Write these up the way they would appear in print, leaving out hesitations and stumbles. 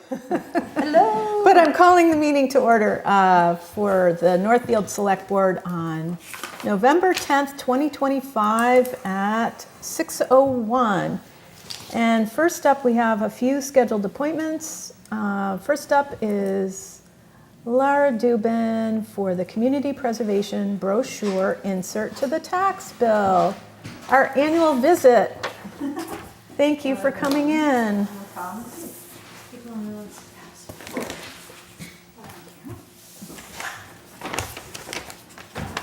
Hello. But I'm calling the meeting to order for the Northfield Select Board on November 10th, 2025 at 6:01. And first up, we have a few scheduled appointments. First up is Laura Dubin for the Community Preservation Brochure Insert to the Tax Bill, our annual visit. Thank you for coming in.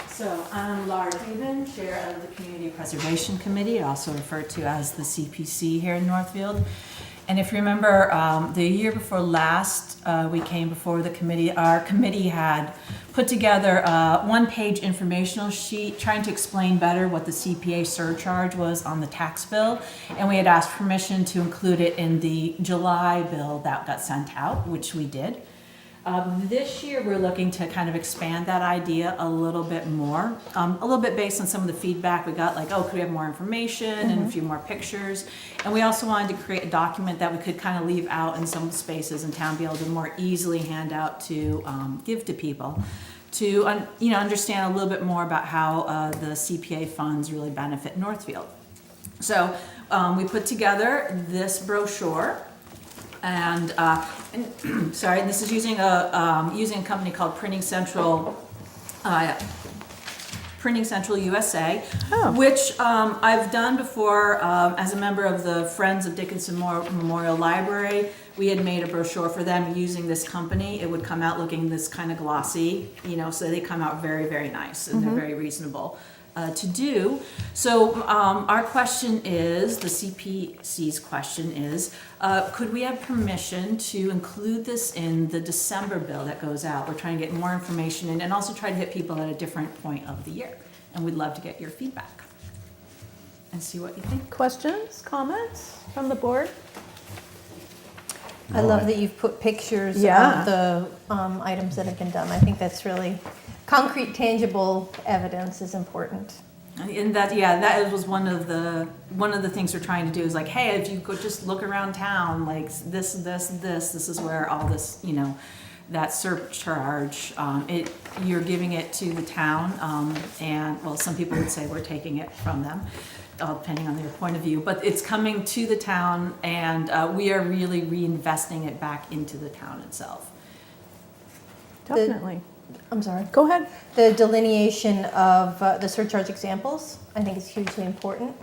So I'm Laura Dubin, Chair of the Community Preservation Committee, also referred to as the CPC here in Northfield. And if you remember, the year before last, we came before the committee. Our committee had put together a one-page informational sheet trying to explain better what the CPA surcharge was on the tax bill. And we had asked permission to include it in the July bill that got sent out, which we did. This year, we're looking to kind of expand that idea a little bit more, a little bit based on some of the feedback we got, like, oh, could we have more information and a few more pictures? And we also wanted to create a document that we could kind of leave out in some spaces in town, be able to more easily hand out to give to people, to understand a little bit more about how the CPA funds really benefit Northfield. So we put together this brochure. And sorry, this is using a company called Printing Central USA, which I've done before as a member of the Friends of Dickinson Memorial Library. We had made a brochure for them using this company. It would come out looking this kind of glossy, so they come out very, very nice, and they're very reasonable to do. So our question is, the CPC's question is, could we have permission to include this in the December bill that goes out? We're trying to get more information in and also try to hit people at a different point of the year. And we'd love to get your feedback and see what you think. Questions, comments from the board? I love that you've put pictures of the items that have been done. I think that's really concrete, tangible evidence is important. And that was one of the things we're trying to do is like, hey, if you could just look around town, like this is where all this, that surcharge, you're giving it to the town, and well, some people would say we're taking it from them, depending on their point of view, but it's coming to the town, and we are really reinvesting it back into the town itself. Definitely. I'm sorry. Go ahead. The delineation of the surcharge examples, I think is hugely important.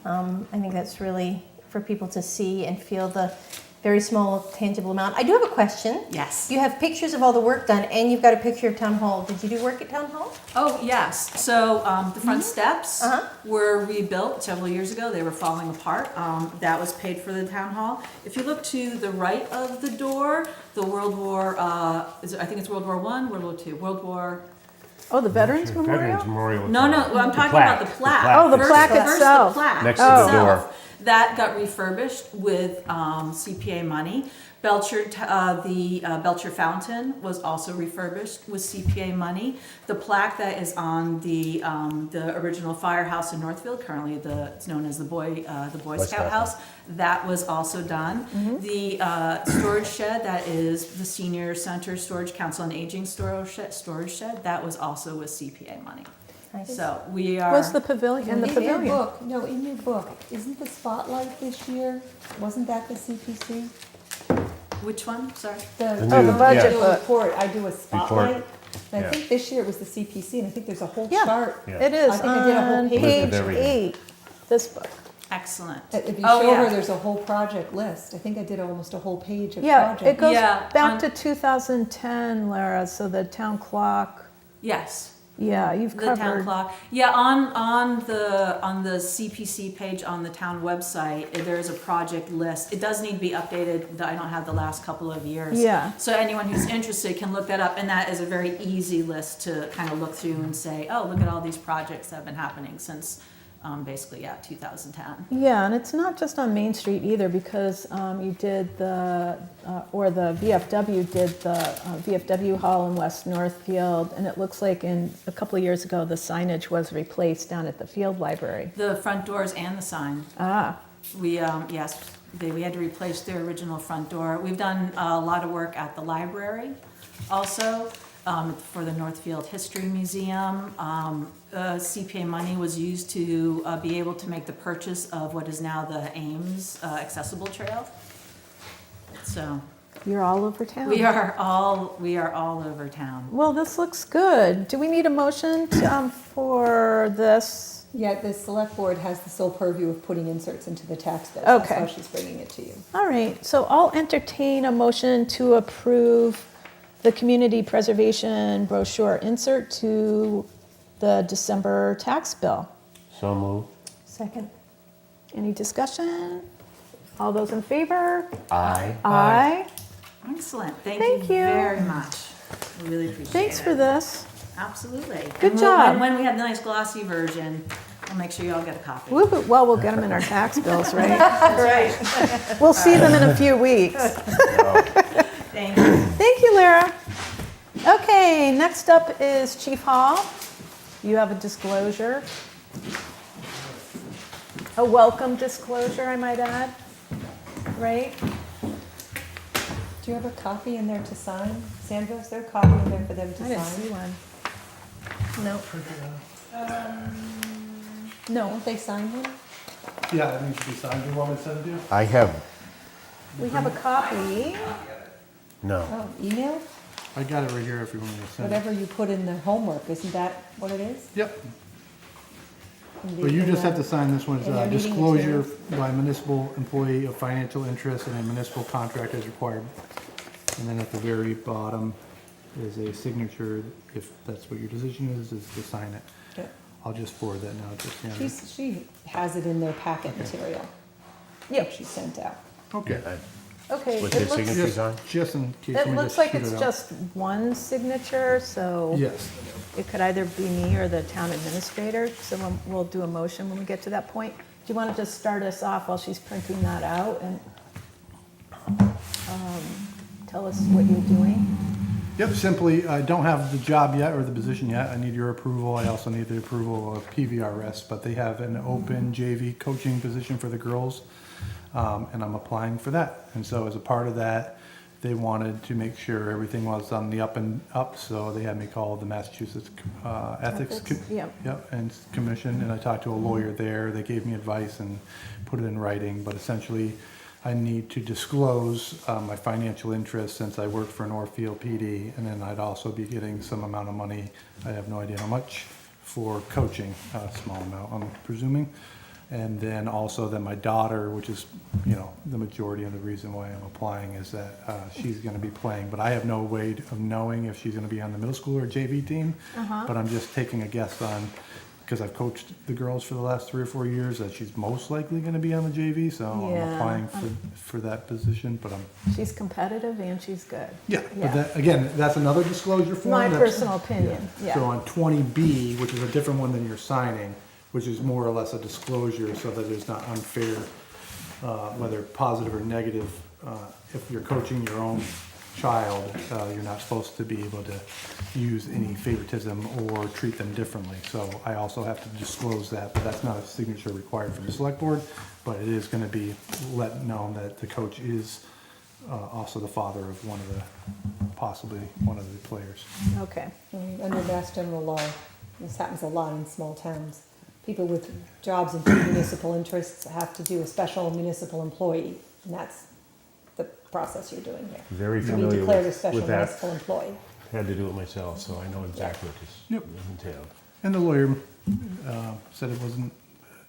I think that's really for people to see and feel the very small tangible amount. I do have a question. Yes. You have pictures of all the work done, and you've got a picture of Town Hall. Did you do work at Town Hall? Oh, yes. So the front steps were rebuilt several years ago. They were falling apart. That was paid for the town hall. If you look to the right of the door, the World War, I think it's World War I, World War II, World War... Oh, the Veterans Memorial? Veterans Memorial. No, I'm talking about the plaque. Oh, the plaque itself. The plaque Next to the door. That got refurbished with CPA money. The Belcher Fountain was also refurbished with CPA money. The plaque that is on the original firehouse in Northfield, currently it's known as the Boy Scout House, that was also done. The storage shed that is the Senior Center Storage Council on Aging storage shed, that was also with CPA money. Nice. So we are. What's the pavilion? And the pavilion. In your book, isn't the spotlight this year, wasn't that the CPC? Which one? Sorry. the budget I do a book. report, I do a spotlight. And Yeah. I think this year it was the CPC, and I think there's a whole Yeah. chart. Yeah. It is I think I did a whole on page. page Of everything. 8, this book. Excellent. If you Oh, show yeah. her, there's a whole project list. I think I did almost a whole page of Yeah, it projects. goes Yeah, back on- to 2010, Lara, so the town clock. Yes. Yeah, you've The town covered. clock. Yeah, on the CPC page on the town website, there's a project list. It does need to be updated. I don't have the last couple of years. Yeah. So anyone who's interested can look that up, and that is a very easy list to kind of look through and say, oh, look at all these projects that have been happening since basically, 2010. Yeah, and it's not just on Main Street either, because you did the VFW did the VFW Hall in West Northfield, and it looks like a couple of years ago, the signage was replaced down at the Field Library. The front doors and the sign. Ah, We, yes, we had to replace their original front door. We've done a lot of work at the library also, for the Northfield History Museum. CPA money was used to be able to make the purchase of what is now the Ames accessible trail. So You're all over town. we are all over town. Well, this looks good. Do we need a motion for this? Yeah, the select board has the sole purview of putting inserts into the tax bill. Okay. That's why she's bringing it to you. All right, so I'll entertain a motion to approve the community preservation brochure insert to the December tax bill. So moved. Second. Any discussion? All those in favor? Aye. Aye. Excellent. Thank Thank you you. very much. We really appreciate it. Thanks for this. Absolutely. Good And job. when we have the nice glossy version, I'll make sure you all get a copy. Whoop, well, we'll get them in our tax bills, right? That's right. We'll see them in a few weeks. Thank you. Thank you, Lara. Okay, next up is Chief Hall. You have a disclosure. A welcome disclosure, I might add, right? Do you have a copy in there to sign? Sandra, is there a copy in there for them to I didn't see sign? one. No. No, Don't they sign one? Yeah, it needs to be signed. Do you want me to send it to you? I have, we have a copy. no. Oh, email? I got it right here if you want me to send it. Whatever you put in the homework, isn't that what it is? Yep, In the- but you in just the- have to sign this one. It's in their meeting disclosure materials. by a municipal employee of financial interest in a municipal contract as required. And then at the very bottom is a signature, if that's what your decision is to sign it. Okay. I'll just forward that now to Sandra. She has it in their packet material. Yep. She sent out. Okay. Okay, With it the looks, signatures on? Just in case. it we looks just like shoot it's it out. just one signature, so Yes. it could either be me or the town administrator, so we'll do a motion when we get to that point. Do you want to just start us off while she's printing that out and tell us what you're doing? Yep, simply, I don't have the job yet or the position yet. I need your approval. I also need the approval of PVRS, but they have an open JV coaching position for the girls, and I'm applying for that. And so as a part of that, they wanted to make sure everything was on the up and up, so they had me call the Massachusetts Ethics Yep. and Commission, and I talked to a lawyer there. They gave me advice and put it in writing, but essentially, I need to disclose my financial interest since I work for Northfield PD, and then I'd also be getting some amount of money, I have no idea how much, for coaching, a small amount, I'm presuming. And then also that my daughter, which is, the majority of the reason why I'm applying, is that she's gonna be playing, but I have no way of knowing if she's gonna be on the middle school or JV team. But I'm just taking a guess on, because I've coached the girls for the last 3 or 4 years, that she's most likely gonna be on the JV, so I'm Yeah. applying for that position, but She's competitive and she's good. yeah, Yeah. but that, again, that's another disclosure form. My that's- personal opinion, So yeah. on 20B, which is a different one than you're signing, which is more or less a disclosure so that it's not unfair, whether positive or negative, if you're coaching your own child, you're not supposed to be able to use any favoritism or treat them differently. So I also have to disclose that, but that's not a signature required from the select board, but it is gonna be let known that the coach is also the father of possibly one of the players. Okay, Under Mass General Law, this happens a lot in small towns. People with jobs in municipal interests have to do a special municipal employee, and that's the process you're doing here. Very To be familiar declared a with special that. municipal employee. Had to do it myself, so I know exactly what Yep. this entailed. And the lawyer said it wasn't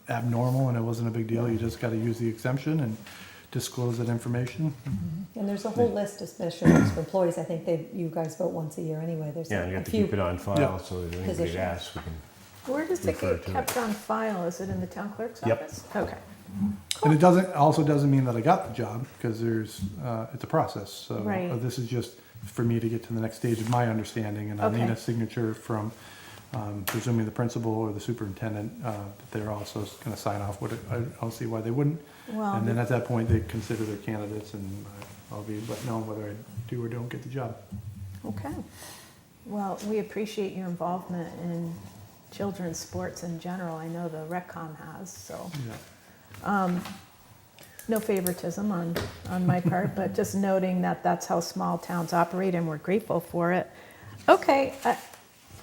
abnormal and it wasn't a big deal. You just got to use the exemption and disclose that information. And there's a whole list of special municipal employees. I think you guys vote once a year anyway. There's Yeah, and you a have to few. keep it on file, Yeah. so that anybody Positions. asks, we can. where does it Refer get to kept on file? Is it in the town clerk's Yep. office? Okay. And it also doesn't mean that I got the job because it's a process. So Right. this is just for me to get to the next stage of my understanding. And I need Okay. a signature from presumably the principal or the superintendent that they're also going to sign off with it. I don't see why they wouldn't. Well, And then at that point, they consider their candidates and I'll be let know whether I do or don't get the job. okay. Well, we appreciate your involvement in children's sports in general. I know the RecCom has, so. Yeah. no favoritism on my part, but just noting that that's how small towns operate, and we're grateful for it. Okay,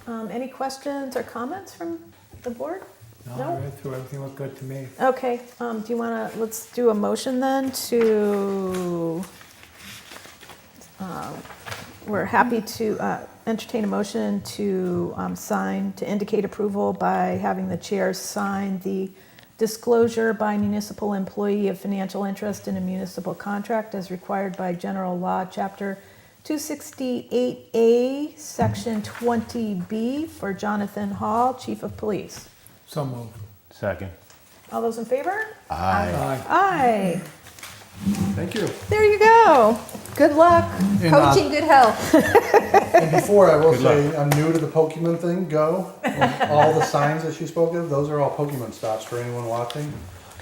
any questions or comments from the board? No, No? I read through, everything looked good to me. Okay, do you want to, let's do a motion then to, we're happy to entertain a motion to sign, to indicate approval by having the chair sign the disclosure by municipal employee of financial interest in a municipal contract as required by general law, chapter 268A, section 20B for Jonathan Hall, chief of police. So moved. Second. All those in favor? Aye. Aye. Aye. Thank you. There you go. Good luck. And, Coaching good health. and before, I will Good say, I'm new to the Pokemon thing, Go. All the signs that she spoke of, those are all Pokemon stops for anyone watching.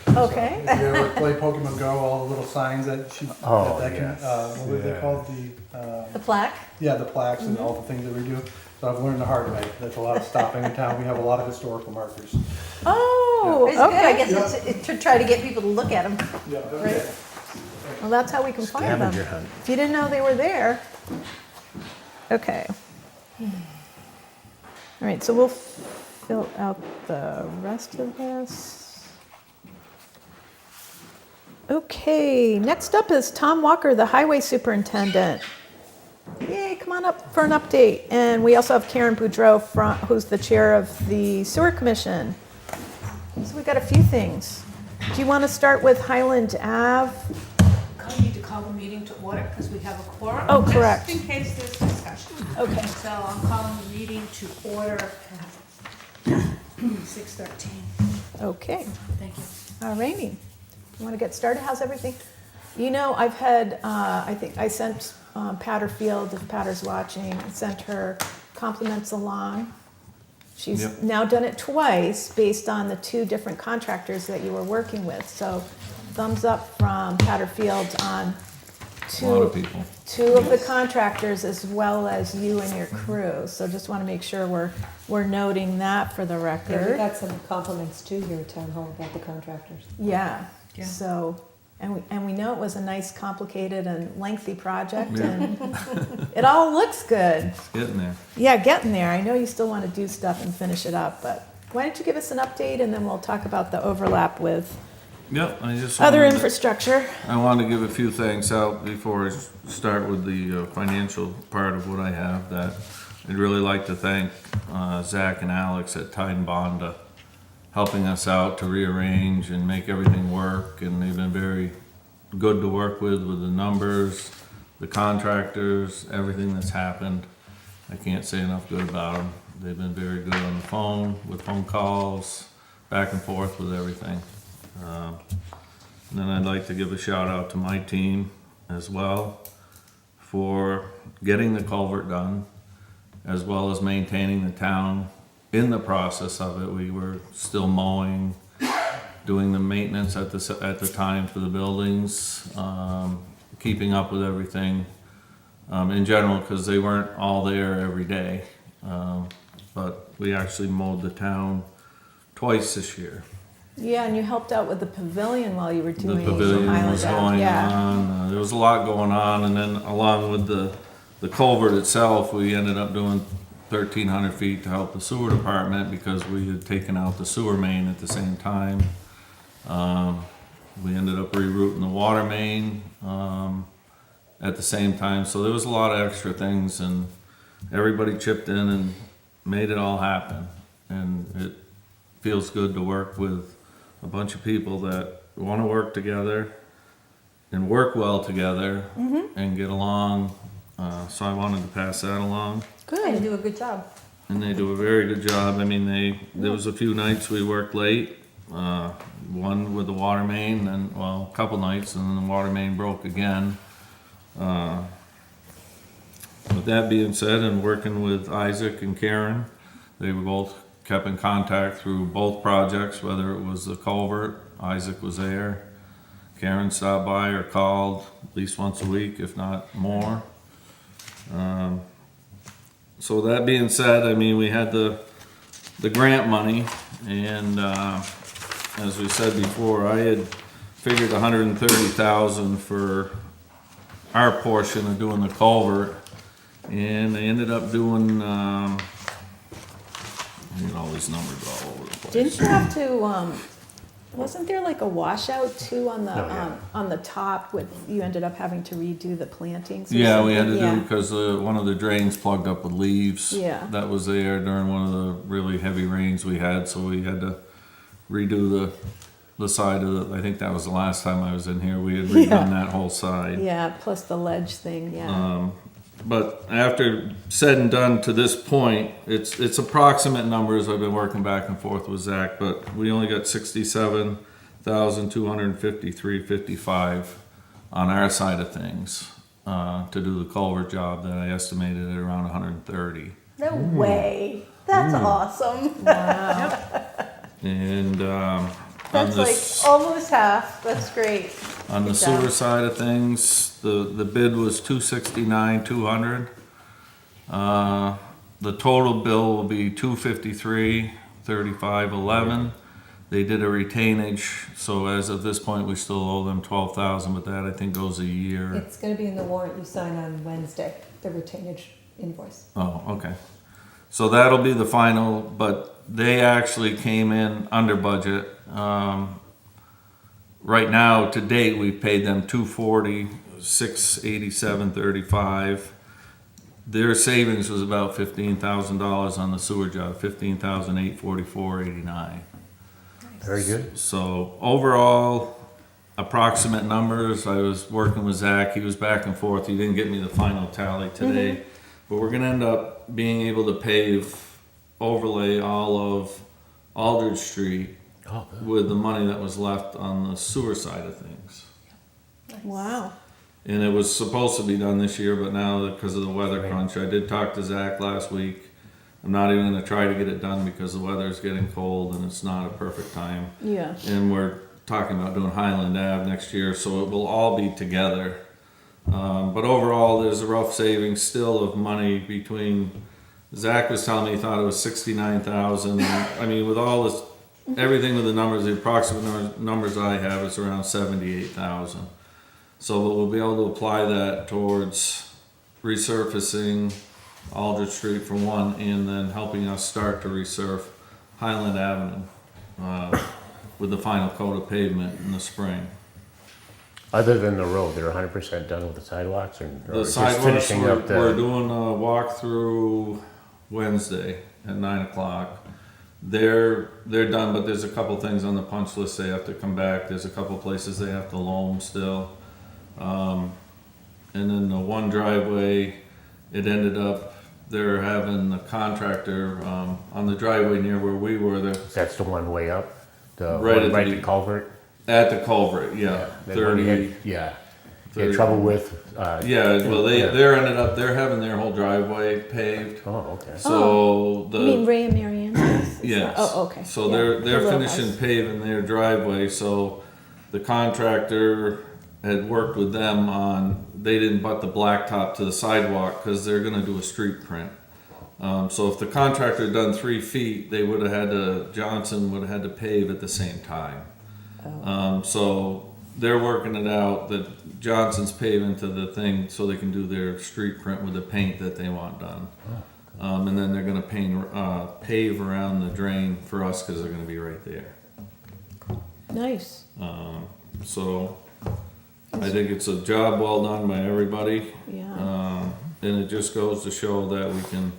Okay. If you ever play Pokemon Go, all the little signs that she, Oh, that can, yes. what were they Yeah. called? The plaque. Yeah, the plaques and all the things that we do. So I've learned the hard way. That's a lot of stopping in town. We have a lot of historical markers. Oh, It's good. I okay. guess it's to try to get people to look at them. Yeah, Right. Well, that's how we can find Scavenger them. hunt. If you didn't know they were there. Okay. All right, so we'll fill out the rest of this. Okay, next up is Tom Walker, the highway superintendent. Yay, come on up for an update. And we also have Karen Boudreau, who's the chair of the sewer commission. So we've got a few things. Do you want to start with Highland Ave? I need to call the meeting to order because we have a quorum. Oh, correct. Just in case there's discussion. Okay. So I'm calling the meeting to order at 6:13. Okay. Thank you. All righty. You want to get started? How's everything? You know, I've had, I think I sent Patterfield, if Patter's watching, I sent her compliments along. She's now done it twice based on the two different contractors that you were working with. So thumbs up from Patterfield on A lot of people. two of the contractors as well as you and your crew. So just want to make sure we're noting that for the Yeah, we record. got some compliments too here at Town Hall about the contractors. Yeah, Yeah. so, and we know it was a nice, complicated and lengthy project, and it all looks good. Getting there. Yeah, getting there. I know you still want to do stuff and finish it up, but why don't you give us an update, and then we'll talk about the overlap with Yep, I just other wanted to- infrastructure. I want to give a few things out before I start with the financial part of what I have. That I'd really like to thank Zach and Alex at Tyne Bonda, helping us out to rearrange and make everything work. And they've been very good to work with the numbers, the contractors, everything that's happened. I can't say enough good about them. They've been very good on the phone, with phone calls, back and forth with everything. And then I'd like to give a shout out to my team as well for getting the culvert done, as well as maintaining the town in the process of it. We were still mowing, doing the maintenance at the time for the buildings, keeping up with everything in general, because they weren't all there every day. But we actually mowed the town twice this year. Yeah, and you helped out with the pavilion while you were The doing pavilion Highland was Ave. going Yeah. on, there was a lot going on, and then along with the culvert itself, we ended up doing 1,300 feet to help the sewer department because we had taken out the sewer main at the same time. We ended up rerouting the water main at the same time, so there was a lot of extra things, and everybody chipped in and made it all happen. And it feels good to work with a bunch of people that want to work together and work well together and get along. So I wanted to pass that along. And Good. do a good job. And they do a very good job. I mean, there was a few nights we worked late. One with the water main, and well, a couple nights, and then the water main broke again. With that being said, and working with Isaac and Karen, they were both kept in contact through both projects, whether it was the culvert, Isaac was there. Karen stopped by or called at least once a week, if not more. So that being said, I mean, we had the grant money, and as we said before, I had figured 130,000 for our portion of doing the culvert, and they ended up doing, I mean, all these numbers all over the place. Didn't you have to, wasn't there like a washout too on the, Oh, yeah. on the top with, you ended up having to redo the plantings or Yeah, we had to something? do, Yeah. because one of the drains plugged up with leaves. Yeah. That was there during one of the really heavy rains we had, so we had to redo the side of the, I think that was the last time I was in here, we had redone Yeah. that whole side. Yeah, plus the ledge thing, yeah. But after said and done to this point, it's approximate numbers. I've been working back and forth with Zach, but we only got 67,253.55 on our side of things to do the culvert job that I estimated at around 130. No way. That's awesome. Wow. And That's like almost half. That's great. on the Good job. sewer side of things, the bid was 269,200. The total bill will be 253,3511. They did a retainage, so as of this point, we still owe them 12,000, but that I think goes a year. It's gonna be in the warrant you sign on Wednesday, the retainage invoice. Oh, okay. So that'll be the final, but they actually came in under budget. Right now, to date, we've paid them 240, 687.35. Their savings was about $15,000 on the sewer job, 15,844.89. Very good. So overall, approximate numbers, I was working with Zach, he was back and forth, he didn't get me the final tally today. But we're gonna end up being able to overlay all of Aldridge Street Oh, good. with the money that was left on the sewer side of things. Wow. And it was supposed to be done this year, but now because of the weather crunch, I did talk to Zach last week. I'm not even gonna try to get it done because the weather's getting cold and it's not a perfect time. Yeah. And we're talking about doing Highland Ave next year, so it will all be together. But overall, there's a rough savings still of money between, Zach was telling me he thought it was 69,000. I mean, with all this, everything with the numbers, the approximate numbers I have, it's around 78,000. So we'll be able to apply that towards resurfacing Aldrich Street for one, and then helping us start to resurf Highland Avenue with the final coat of pavement in the spring. Other than the road, they're 100% done with the sidewalks, or The just sidewalks, finishing we're up the. doing a walkthrough Wednesday at 9 o'clock. They're done, but there's a couple things on the punch list they have to come back. There's a couple places they have to loam still. And then the one driveway, it ended up, they're having the contractor on the driveway near where we were, That's the one way up, the Right one at right the- to culvert. at the culvert, yeah. That one you 30, had- Yeah. You 30. had trouble with. Yeah, well, Yeah. they're having their whole driveway paved. Oh, okay. So You mean the, Ray and Marianne? yes. Oh, okay. So Yeah, they're the little finishing house. paving their driveway, so the contractor had worked with them on, they didn't butt the blacktop to the sidewalk because they're gonna do a street print. So if the contractor had done 3 feet, they would have had to, Johnson would have had to pave at the same time. So they're working it out that Johnson's paving to the thing so they can do their street print with the paint that they want done. And then they're gonna pave around the drain for us because they're gonna be right there. Nice. So I think it's a job well done by everybody. Yeah. And it just goes to show that we can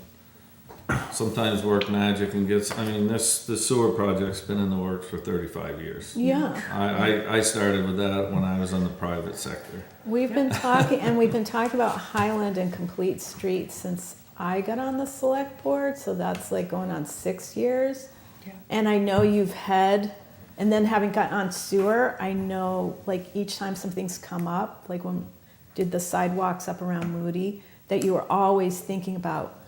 sometimes work magic and get, I mean, this sewer project's been in the works for 35 years. Yeah. I started with that when I was in the private sector. We've been talking, and we've been talking about Highland and Complete Streets since I got on the select board, so that's like going on 6 years. Yeah. And I know you've had, and then having gotten on sewer, I know like each time something's come up, like when did the sidewalks up around Moody, that you were always thinking about,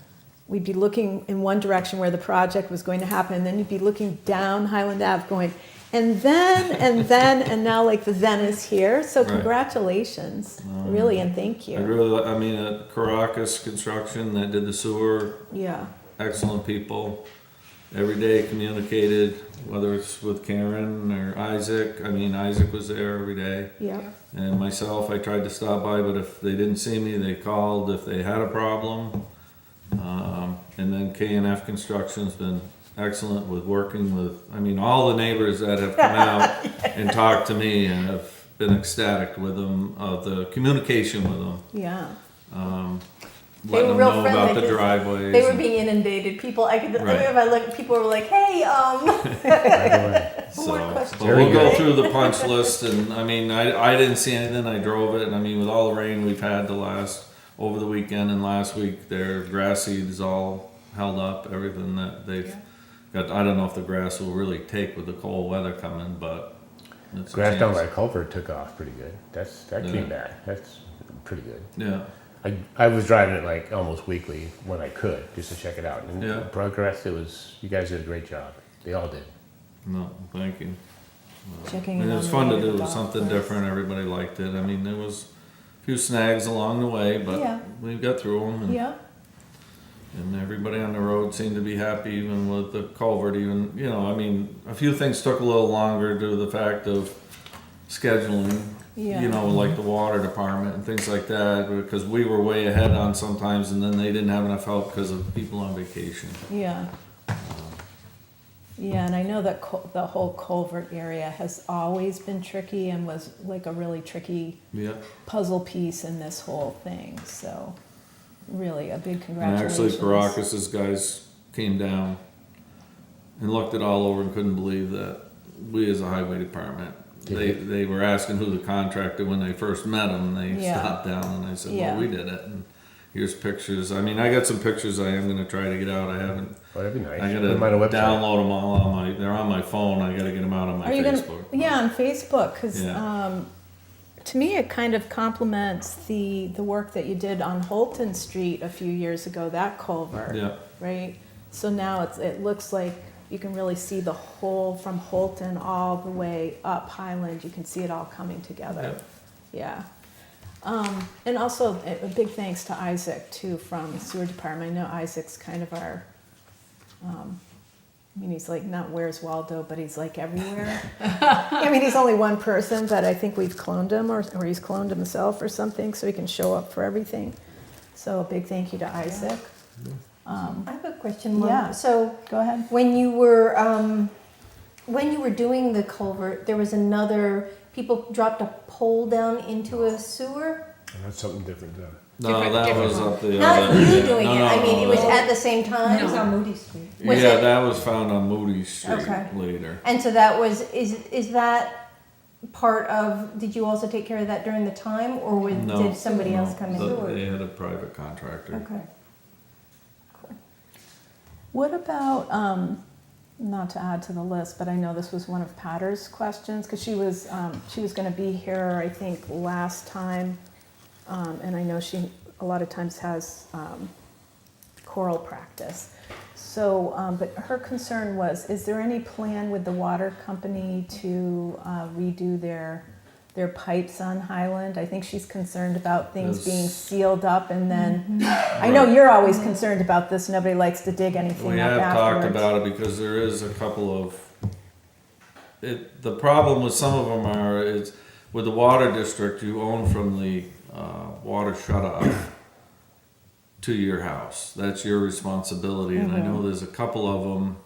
we'd be looking in one direction where the project was going to happen, and then you'd be looking down Highland Ave going, and then, now like the then is here. So Right. congratulations, really, and thank I you. really, I mean, at Caracas Construction that did the sewer, Yeah, excellent people. every day communicated, whether it's with Karen or Isaac. I mean, Isaac was there every day. Yep. And myself, I tried to stop by, but if they didn't see me, they called if they had a problem. And then K&F Construction's been excellent with working with, I mean, all the neighbors that have come out and talked to me and have been ecstatic with them, of the communication with them. Yeah. They Letting were them real know friendly about the 'cause driveways. They were and- being inundated. People, I Right. remember I looked, people were like, hey, Right away. So, more questions. but Very we'll go good. through the punch list, and I mean, I didn't see anything. I drove it, and I mean, with all the rain we've had over the weekend and last week, their grass seed is all held up. Everything that they've got. I don't know if the grass will really take with the cold weather coming, but it's a Grass down chance. by Culver took off pretty good. That Yeah. came back. That's pretty good. Yeah, I was driving it like almost weekly when I could, just to check it out. And Yeah. progress, you guys did a great job. They all did. no, thank you. Checking And in it was on fun the to do neighbor something box. different. Everybody liked it. I mean, there was a few snags along the way, but Yeah. we got through them. And, Yeah. and everybody on the road seemed to be happy, even with the culvert. Even I mean, a few things took a little longer due to the fact of scheduling. Yeah. Like the water department and things like that, because we were way ahead on sometimes, and then they didn't have enough help because of people on vacation. Yeah. Yeah, and I know that the whole culvert area has always been tricky and was like a really tricky Yeah. puzzle piece in this whole thing. So, really, a big And congratulations. actually, Caracas's guys came down and looked it all over and couldn't believe that we, as a highway department, they were asking who the contractor when they first met him. They Yeah. stopped down and I said, Yeah. "Well, we did it." And here's pictures. I mean, I got some pictures I am going to try to get out. I haven't. Oh, that'd be nice. I Put gotta them on a website. download them all on my. They're on my phone. I gotta get them out on my Are you Facebook. Yeah, on Facebook, because Yeah. to me it kind of complements the work that you did on Holton Street a few years ago. That culvert, Yeah. right? So now it looks like you can really see the whole from Holton all the way up Highland. You can see it all coming together. Yeah. And also a big thanks to Isaac too from the sewer department. I know Isaac's kind of our, I mean, he's like not Where's Waldo, but he's like everywhere. I mean, he's only one person, but I think we've cloned him or he's cloned himself or something so he can show up for everything. So a big thank you to Isaac. I have a question, Mom. Yeah. So Go ahead. when you were doing the culvert, there was people dropped a pole down into a sewer? That's something different though. No, that was up the Not other. you yeah. doing No, it, no, I mean, no, it was no. at the same It was time? on Moody Street. Was Yeah, it- that was found on Moody Street Okay. later. And so that was, is that part of, did you also take care of that during the time, or No. did somebody else come in? They had a private contractor. Okay. What about, not to add to the list, but I know this was one of Patter's questions, because she was going to be here, I think, last time, and I know she a lot of times has choral practice. So, but her concern was, is there any plan with the water company to redo their pipes on Highland? I think she's concerned about things being Yes. sealed up and then, I know you're always concerned about this, nobody likes to dig anything We up have afterwards. talked about it because there is a couple of. The problem with some of them is with the water district, you own from the water shutoff to your house. That's your responsibility. And I know there's a couple of them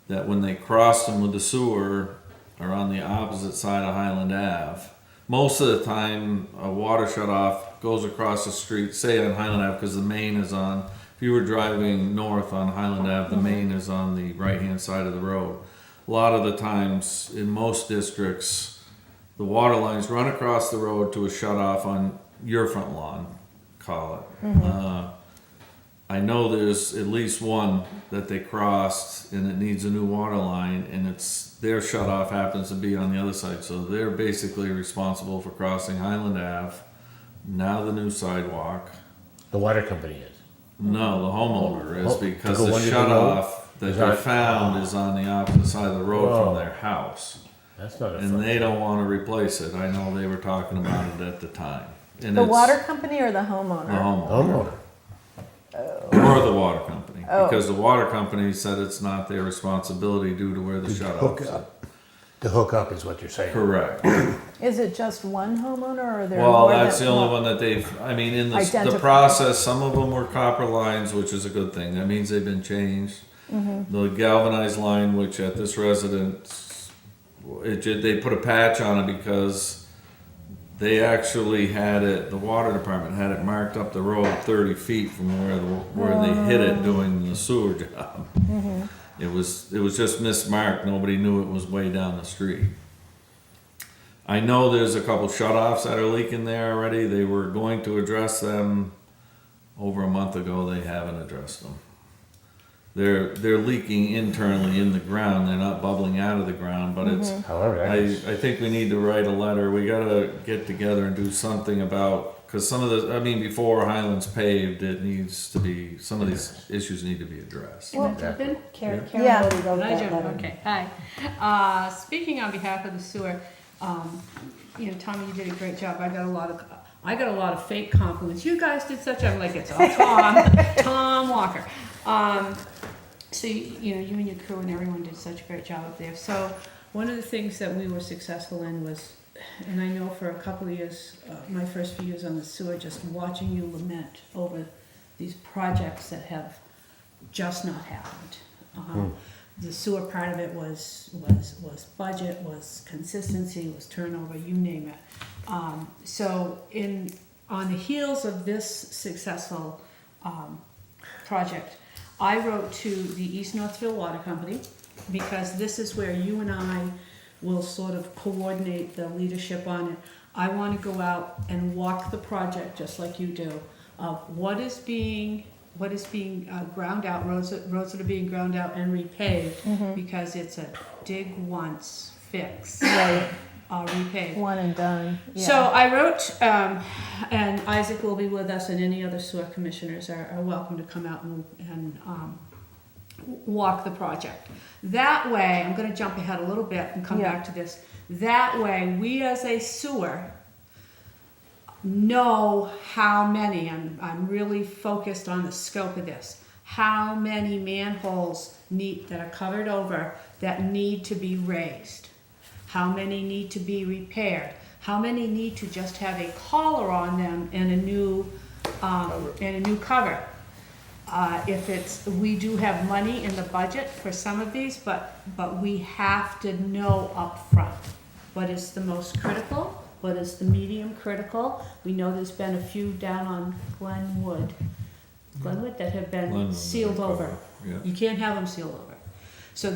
that when they cross them with the sewer are on the opposite side of Highland Ave. Most of the time, a water shutoff goes across the street, say on Highland Ave, because the main is on. If you were driving north on Highland Ave, the main is on the right-hand side of the road. A lot of the times, in most districts, the water lines run across the road to a shutoff on your front lawn, call it. I know there's at least one that they crossed and it needs a new water line, and their shutoff happens to be on the other side, so they're basically responsible for crossing Highland Ave, now the new sidewalk. The water company is. No, the homeowner is, Oh, because to the go under the shutoff that Is they that- found is on the opposite side of the road Whoa. from their house. That's not a And fun. they don't wanna replace it, I know they were talking about it at the time. And The it's water company or the The homeowner? homeowner, Homeowner. or the water company. Oh. because the water company said it's not their responsibility due to where the Hook shut-offs. up. To hook up is what you're saying. Correct. Is it just one homeowner or are there Well, more that's the than only one that they've, I mean, in the Identified. process, some of them were copper lines, which is a good thing. That means they've been changed. The galvanized line, which at this residence, they put a patch on it because they actually had it, the water department had it marked up the road 30 feet from where they hit it doing the sewer job. It was just mismarked. Nobody knew it was way down the street. I know there's a couple shut-offs that are leaking there already. They were going to address them over a month ago. They haven't addressed them. They're leaking internally in the ground. They're not bubbling out of the ground, but it's. However, I think we need to write a letter. We gotta get together and do something about, because some of the, I mean, before Highland's paved, it needs to be, some of these issues need to be addressed. Can I jump in? Karen Yeah. already wrote Can I that jump? letter. Okay, hi. Speaking on behalf of the sewer, Tommy, you did a great job. I got a lot of fake compliments. You guys did such. I'm like, it's all Tom Walker. So you and your crew and everyone did such a great job up there. So one of the things that we were successful in was, and I know for a couple of years, my first few years on the sewer, just watching you lament over these projects that have just not happened. The sewer part of it was budget, was consistency, was turnover, you name it. So on the heels of this successful project, I wrote to the East Northfield Water Company, because this is where you and I will sort of coordinate the leadership on it. I want to go out and walk the project just like you do, of what is being ground out, roads that are being ground out and repaved, because it's a dig once, fix, repave. one and done? Yeah. So I wrote, and Isaac will be with us, and any other sewer commissioners are welcome to come out and walk the project. That way, I'm going to jump ahead a little bit and come back to this. That way, we as a sewer know how many, I'm really focused on the scope of this, how many manholes that are covered over that need to be raised, how many need to be repaired, how many need to just have a collar on them and a new cover. We do have money in the budget for some of these, but we have to know up front what is the most critical, what is the medium critical. We know there's been a few down on Glenwood that have been sealed over. Yeah. You can't have them sealed over. So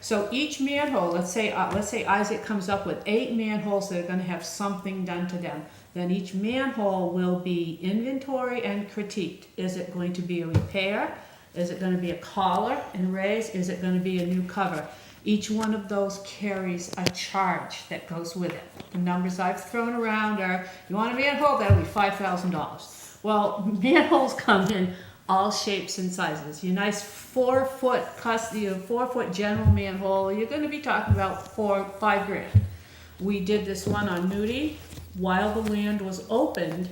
so each manhole, let's say Isaac comes up with 8 manholes that are going to have something done to them. Then each manhole will be inventory and critiqued. Is it going to be a repair? Is it going to be a collar and raise? Is it going to be a new cover? Each one of those carries a charge that goes with it. The numbers I've thrown around are, you want a manhole, that'll be $5,000. Well, manholes come in all shapes and sizes. Your nice 4-foot general manhole, you're going to be talking about $5 grand. We did this one on Moody while the land was opened,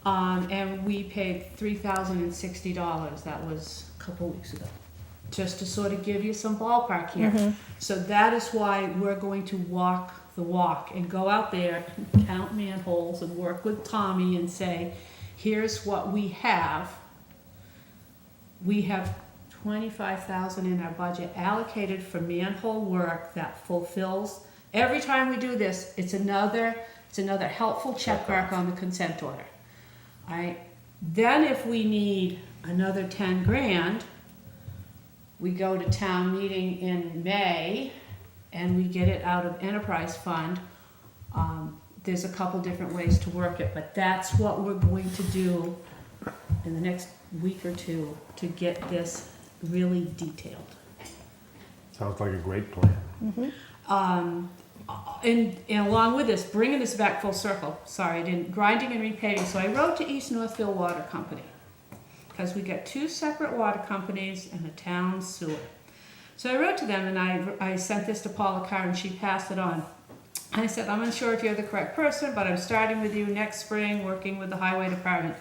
and we paid $3,060. That was a couple weeks ago, just to sort of give you some ballpark here. So that is why we're going to walk the walk and go out there and count manholes and work with Tommy and say, here's what we have. We have $25,000 in our budget allocated for manhole work that fulfills. Every time we do this, it's another helpful check mark on the consent order. All right. Then if we need another 10 grand, we go to town meeting in May and we get it out of enterprise fund. There's a couple different ways to work it, but that's what we're going to do in the next week or two to get this really detailed. Sounds like a great plan. And along with this, bringing this back full circle, grinding and repaving. So I wrote to East Northfield Water Company, because we got 2 separate water companies and a town sewer. So I wrote to them and I sent this to Paula Carr and she passed it on. And I said, I'm unsure if you're the correct person, but I'm starting with you next spring, working with the highway department.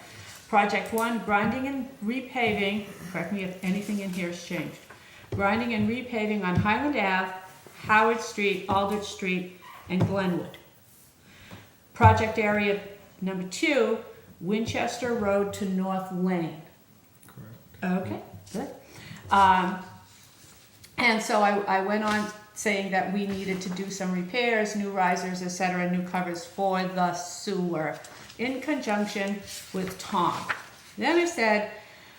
Project 1, grinding and repaving, correct me if anything in here has changed. Grinding and repaving on Highland Ave, Howard Street, Aldrich Street, and Glenwood. Project area number 2, Winchester Road to North Lane. Correct. Okay, good. And so I went on saying that we needed to do some repairs, new risers, et cetera, new covers for the sewer in conjunction with Tom. Then I said,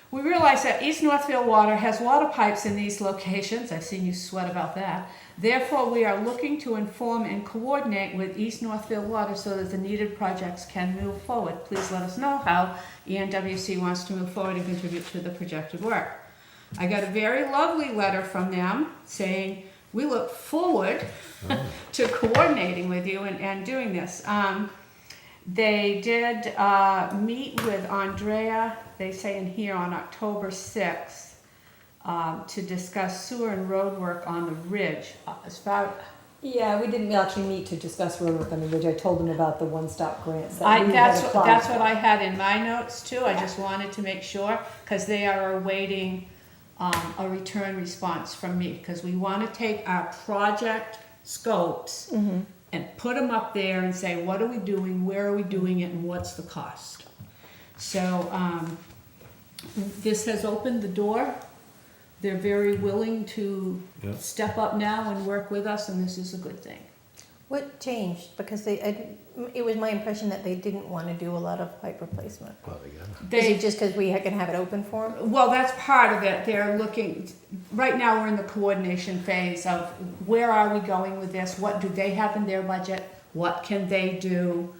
we realize that East Northfield Water has water pipes in these locations. I've seen you sweat about that. Therefore, we are looking to inform and coordinate with East Northfield Water so that the needed projects can move forward. Please let us know how ENWC wants to move forward and contribute to the projected work. I got a very lovely letter from them saying, we look forward to coordinating with you and doing this. They did meet with Andrea, they say in here, on October 6th to discuss sewer and road work on the ridge. Yeah, we didn't actually meet to discuss road work on the ridge. I told them about the one-stop grants that we had applied That's for. what I had in my notes too. I just wanted to make sure, because they are awaiting a return response from me, because we want to take our project scopes and put them up there and say, what are we doing, where are we doing it, and what's the cost? So this has opened the door. They're very willing to step up now and work with us, and this is a good thing. What changed? Because it was my impression that they didn't want to do a lot of pipe replacement. Well, they got it. Is it just because we can have it open for them? Well, that's part of it. They're looking, right now we're in the coordination phase of where are we going with this? What do they have in their budget? What can they do?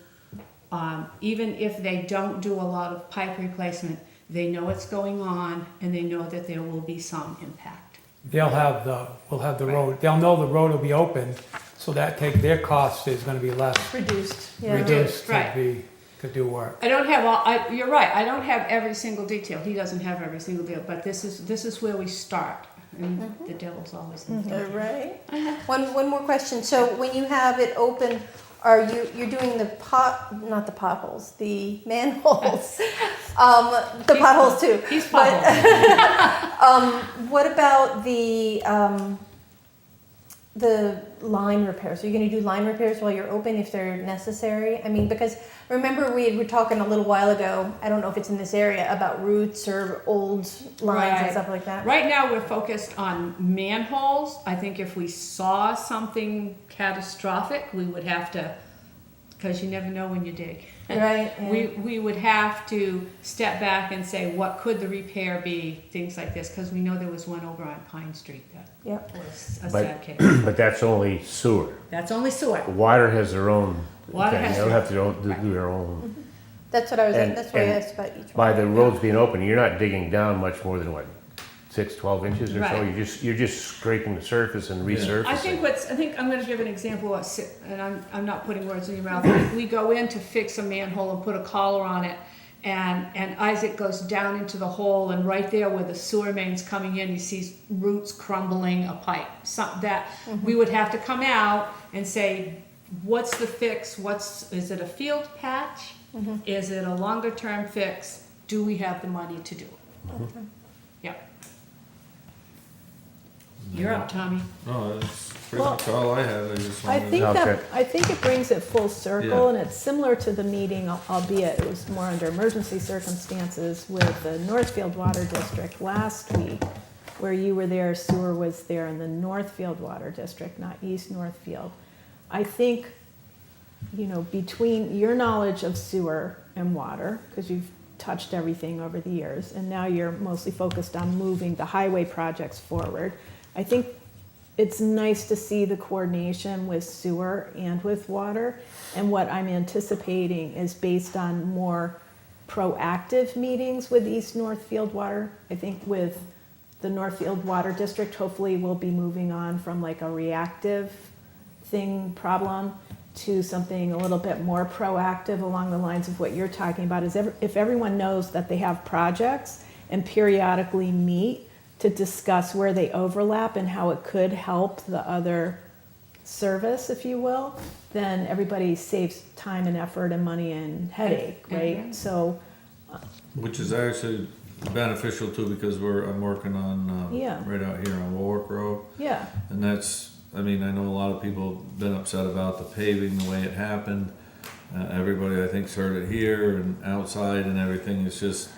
Even if they don't do a lot of pipe replacement, they know what's going on and they know that there will be some impact. We'll have the road, they'll know the road will be open, so that their cost is gonna be less Reduced. reduced Right. to do work. I don't have you're right, I don't have every single detail. He doesn't have every single deal, but this is where we start. And the devil's always in the detail. Right. One more question. So when you have it open, you're doing not the potholes, the manholes, the potholes too. He's potholes. What about the line repairs? Are you going to do line repairs while you're open if they're necessary? I mean, because remember we were talking a little while ago, I don't know if it's in this area, about roots or old lines and stuff like that. Right now, we're focused on manholes. I think if we saw something catastrophic, we would have to, because you never know when you dig. Right. Yeah. We would have to step back and say, what could the repair be? Things like this, because we know there was one over on Pine Street that Yep. was a But- sad case. But that's only sewer. That's only sewer. Water has their own Water thing. has They don't their- have to do their own. That's what I was. And- That's why I and asked about each By one. the roads being open, you're not digging down much more than what, 12 inches or so? Right. You're just scraping the surface and resurfacing. I think I'm going to give an example, and I'm not putting words in your mouth. We go in to fix a manhole and put a collar on it, and Isaac goes down into the hole, and right there where the sewer main's coming in, he sees roots crumbling a pipe. We would have to come out and say, what's the fix? Is it a field patch? Is it a longer term fix? Do we have the money to do it? Yeah. You're up, Tommy. No, that's pretty much all I have. I just I wanted think to. Okay. I think it brings it full circle, Yeah. and it's similar to the meeting, albeit it was more under emergency circumstances with the Northfield Water District last week, where you were there, sewer was there in the Northfield Water District, not East Northfield. I think, between your knowledge of sewer and water, because you've touched everything over the years, and now you're mostly focused on moving the highway projects forward, I think it's nice to see the coordination with sewer and with water. And what I'm anticipating is based on more proactive meetings with East Northfield Water. I think with the Northfield Water District, hopefully we'll be moving on from like a reactive problem to something a little bit more proactive along the lines of what you're talking about. If everyone knows that they have projects and periodically meet to discuss where they overlap and how it could help the other service, if you will, then everybody saves time and effort and money and headache, right? Mhm. So Which is actually beneficial too, because I'm working on, Yeah. right out here on Warwick Road. Yeah, And that's, I mean, I know a lot of people have been upset about the paving, the way it happened. Everybody, I think's heard it here and outside and everything. It's just,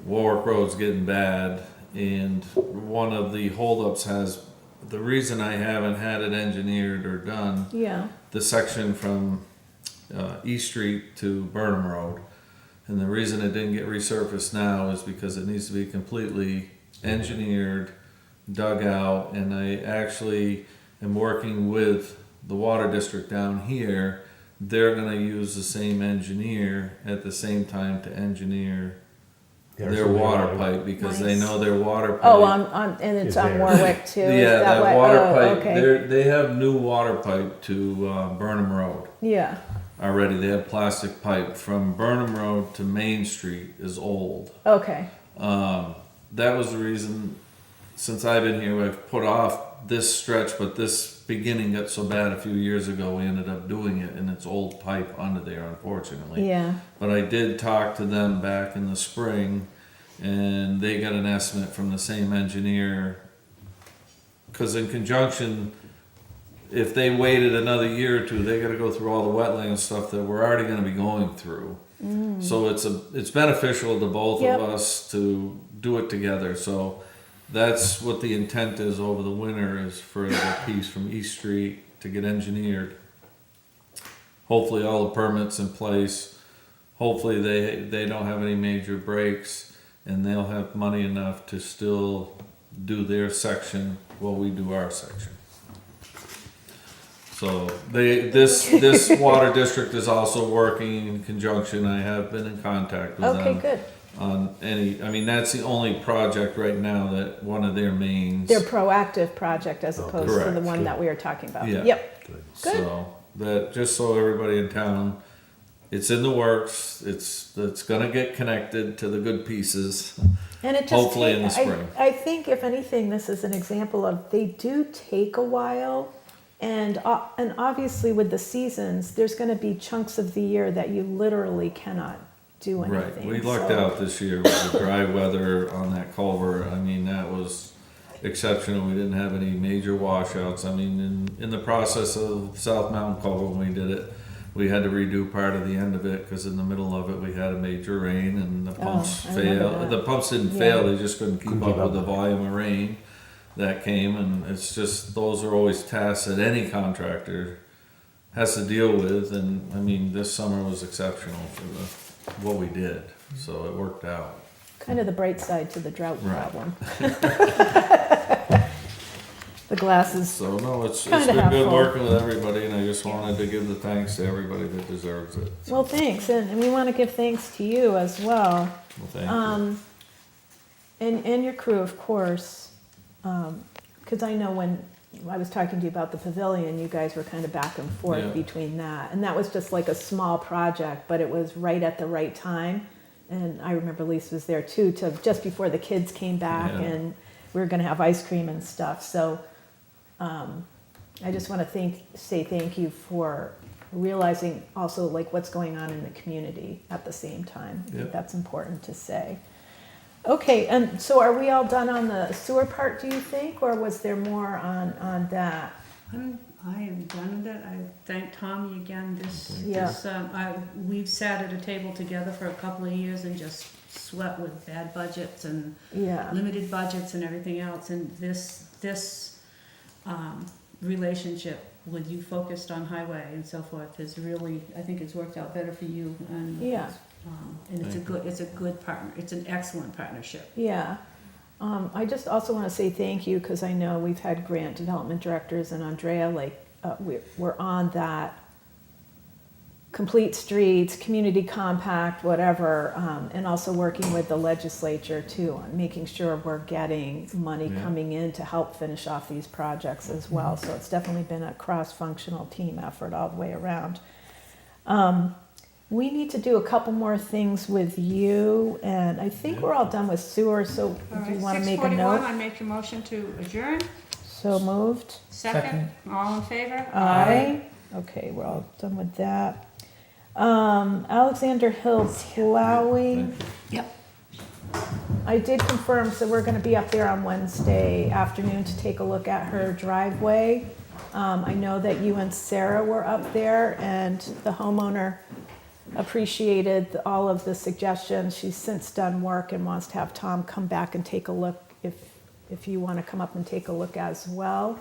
Warwick Road's getting bad. And one of the holdups has, the reason I haven't had it engineered or done, yeah, the section from East Street to Burnham Road. And the reason it didn't get resurfaced now is because it needs to be completely engineered, dug out, and I actually am working with the water district down here. They're gonna use the same engineer at the same time to engineer their water pipe, because they Nice. know their water pipe. oh, and it's Is on there. Warwick too? Is Yeah, that way? water Oh, pipe, okay. they have new water pipe to Burnham Road Yeah, already. They have plastic pipe from Burnham Road to Main Street is old. okay, That was the reason, since I've been here, I've put off this stretch, but this beginning got so bad a few years ago, we ended up doing it, and it's old pipe under there, unfortunately. yeah, But I did talk to them back in the spring, and they got an estimate from the same engineer. Because in conjunction, if they waited another year or two, they gotta go through all the wetland stuff that we're already gonna be going through. So it's beneficial to both Yep. of us to do it together. So that's what the intent is over the winter, is for the piece from East Street to get engineered. Hopefully all the permits in place. Hopefully they don't have any major breaks, and they'll have money enough to still do their section while we do our section. So this water district is also working in conjunction. I have been in contact with okay, them good. on any, I mean, that's the only project right now that one of their mains. Their proactive project as opposed to the correct. one that we were talking about. Yeah. Yep, good. So that, just so everybody in town, it's in the works. It's gonna get connected to the good pieces. And it just Hopefully in the take- spring. I think if anything, this is an example of, they do take a while. And obviously with the seasons, there's gonna be chunks of the year that you literally cannot do anything. Right, we lucked so- out this year with the dry weather on that culvert. I mean, that was exceptional. We didn't have any major washouts. I mean, in the process of South Mountain Culvert, when we did it, we had to redo part of the end of it, because in the middle of it, we had a major rain and the pumps I remember failed. that. The pumps didn't Yeah. fail, they just couldn't keep up with the volume of rain that came, and it's just, those are always tasks that any contractor has to deal with. And I mean, this summer was exceptional for what we did, so it worked out. Kind of the bright side to the drought Right. problem. The glass is, So no, it's Kinda been half good full. working with everybody, and I just wanted to give the thanks to everybody that deserves it. well, thanks, and we want to give thanks to you as well. Well, thank you. And your crew, of course, because I know when I was talking to you about the pavilion, you guys were kind of back and forth Yeah. between that. And that was just like a small project, but it was right at the right time. And I remember Lisa was there too, to just before the kids came back, Yeah. and we were going to have ice cream and stuff. So I just want to say thank you for realizing also like what's going on in the community at the same time. I think Yep. that's important to say. Okay, and so are we all done on the sewer part, do you think, or was there more on that? I am done with it. I thank Tommy again. Yeah. We've sat at a table together for a couple of years and just sweat with bad budgets and Yeah, limited budgets and everything else. And this relationship with you focused on highway and so forth is really, I think it's worked out better for you. And yeah, and it's Thank a good partner. It's an excellent partnership. yeah. I just also want to say thank you, because I know we've had grant development directors, and Andrea, like, we're on that complete streets, community compact, whatever, and also working with the legislature too, on making sure we're getting money Yeah. coming in to help finish off these projects as well. So it's definitely been a cross-functional team effort all the way around. We need to do a couple more things with you, and I think we're all done with sewer, so All do right, you want to make a 6:41, note? I make a motion to adjourn. So moved. Second, Second. all in favor? Aye. Okay, we're all done with that. Alexander Hill plowing. Yep. I did confirm, so we're gonna be up there on Wednesday afternoon to take a look at her driveway. I know that you and Sarah were up there, and the homeowner appreciated all of the suggestions. She's since done work and wants to have Tom come back and take a look if you want to come up and take a look as well.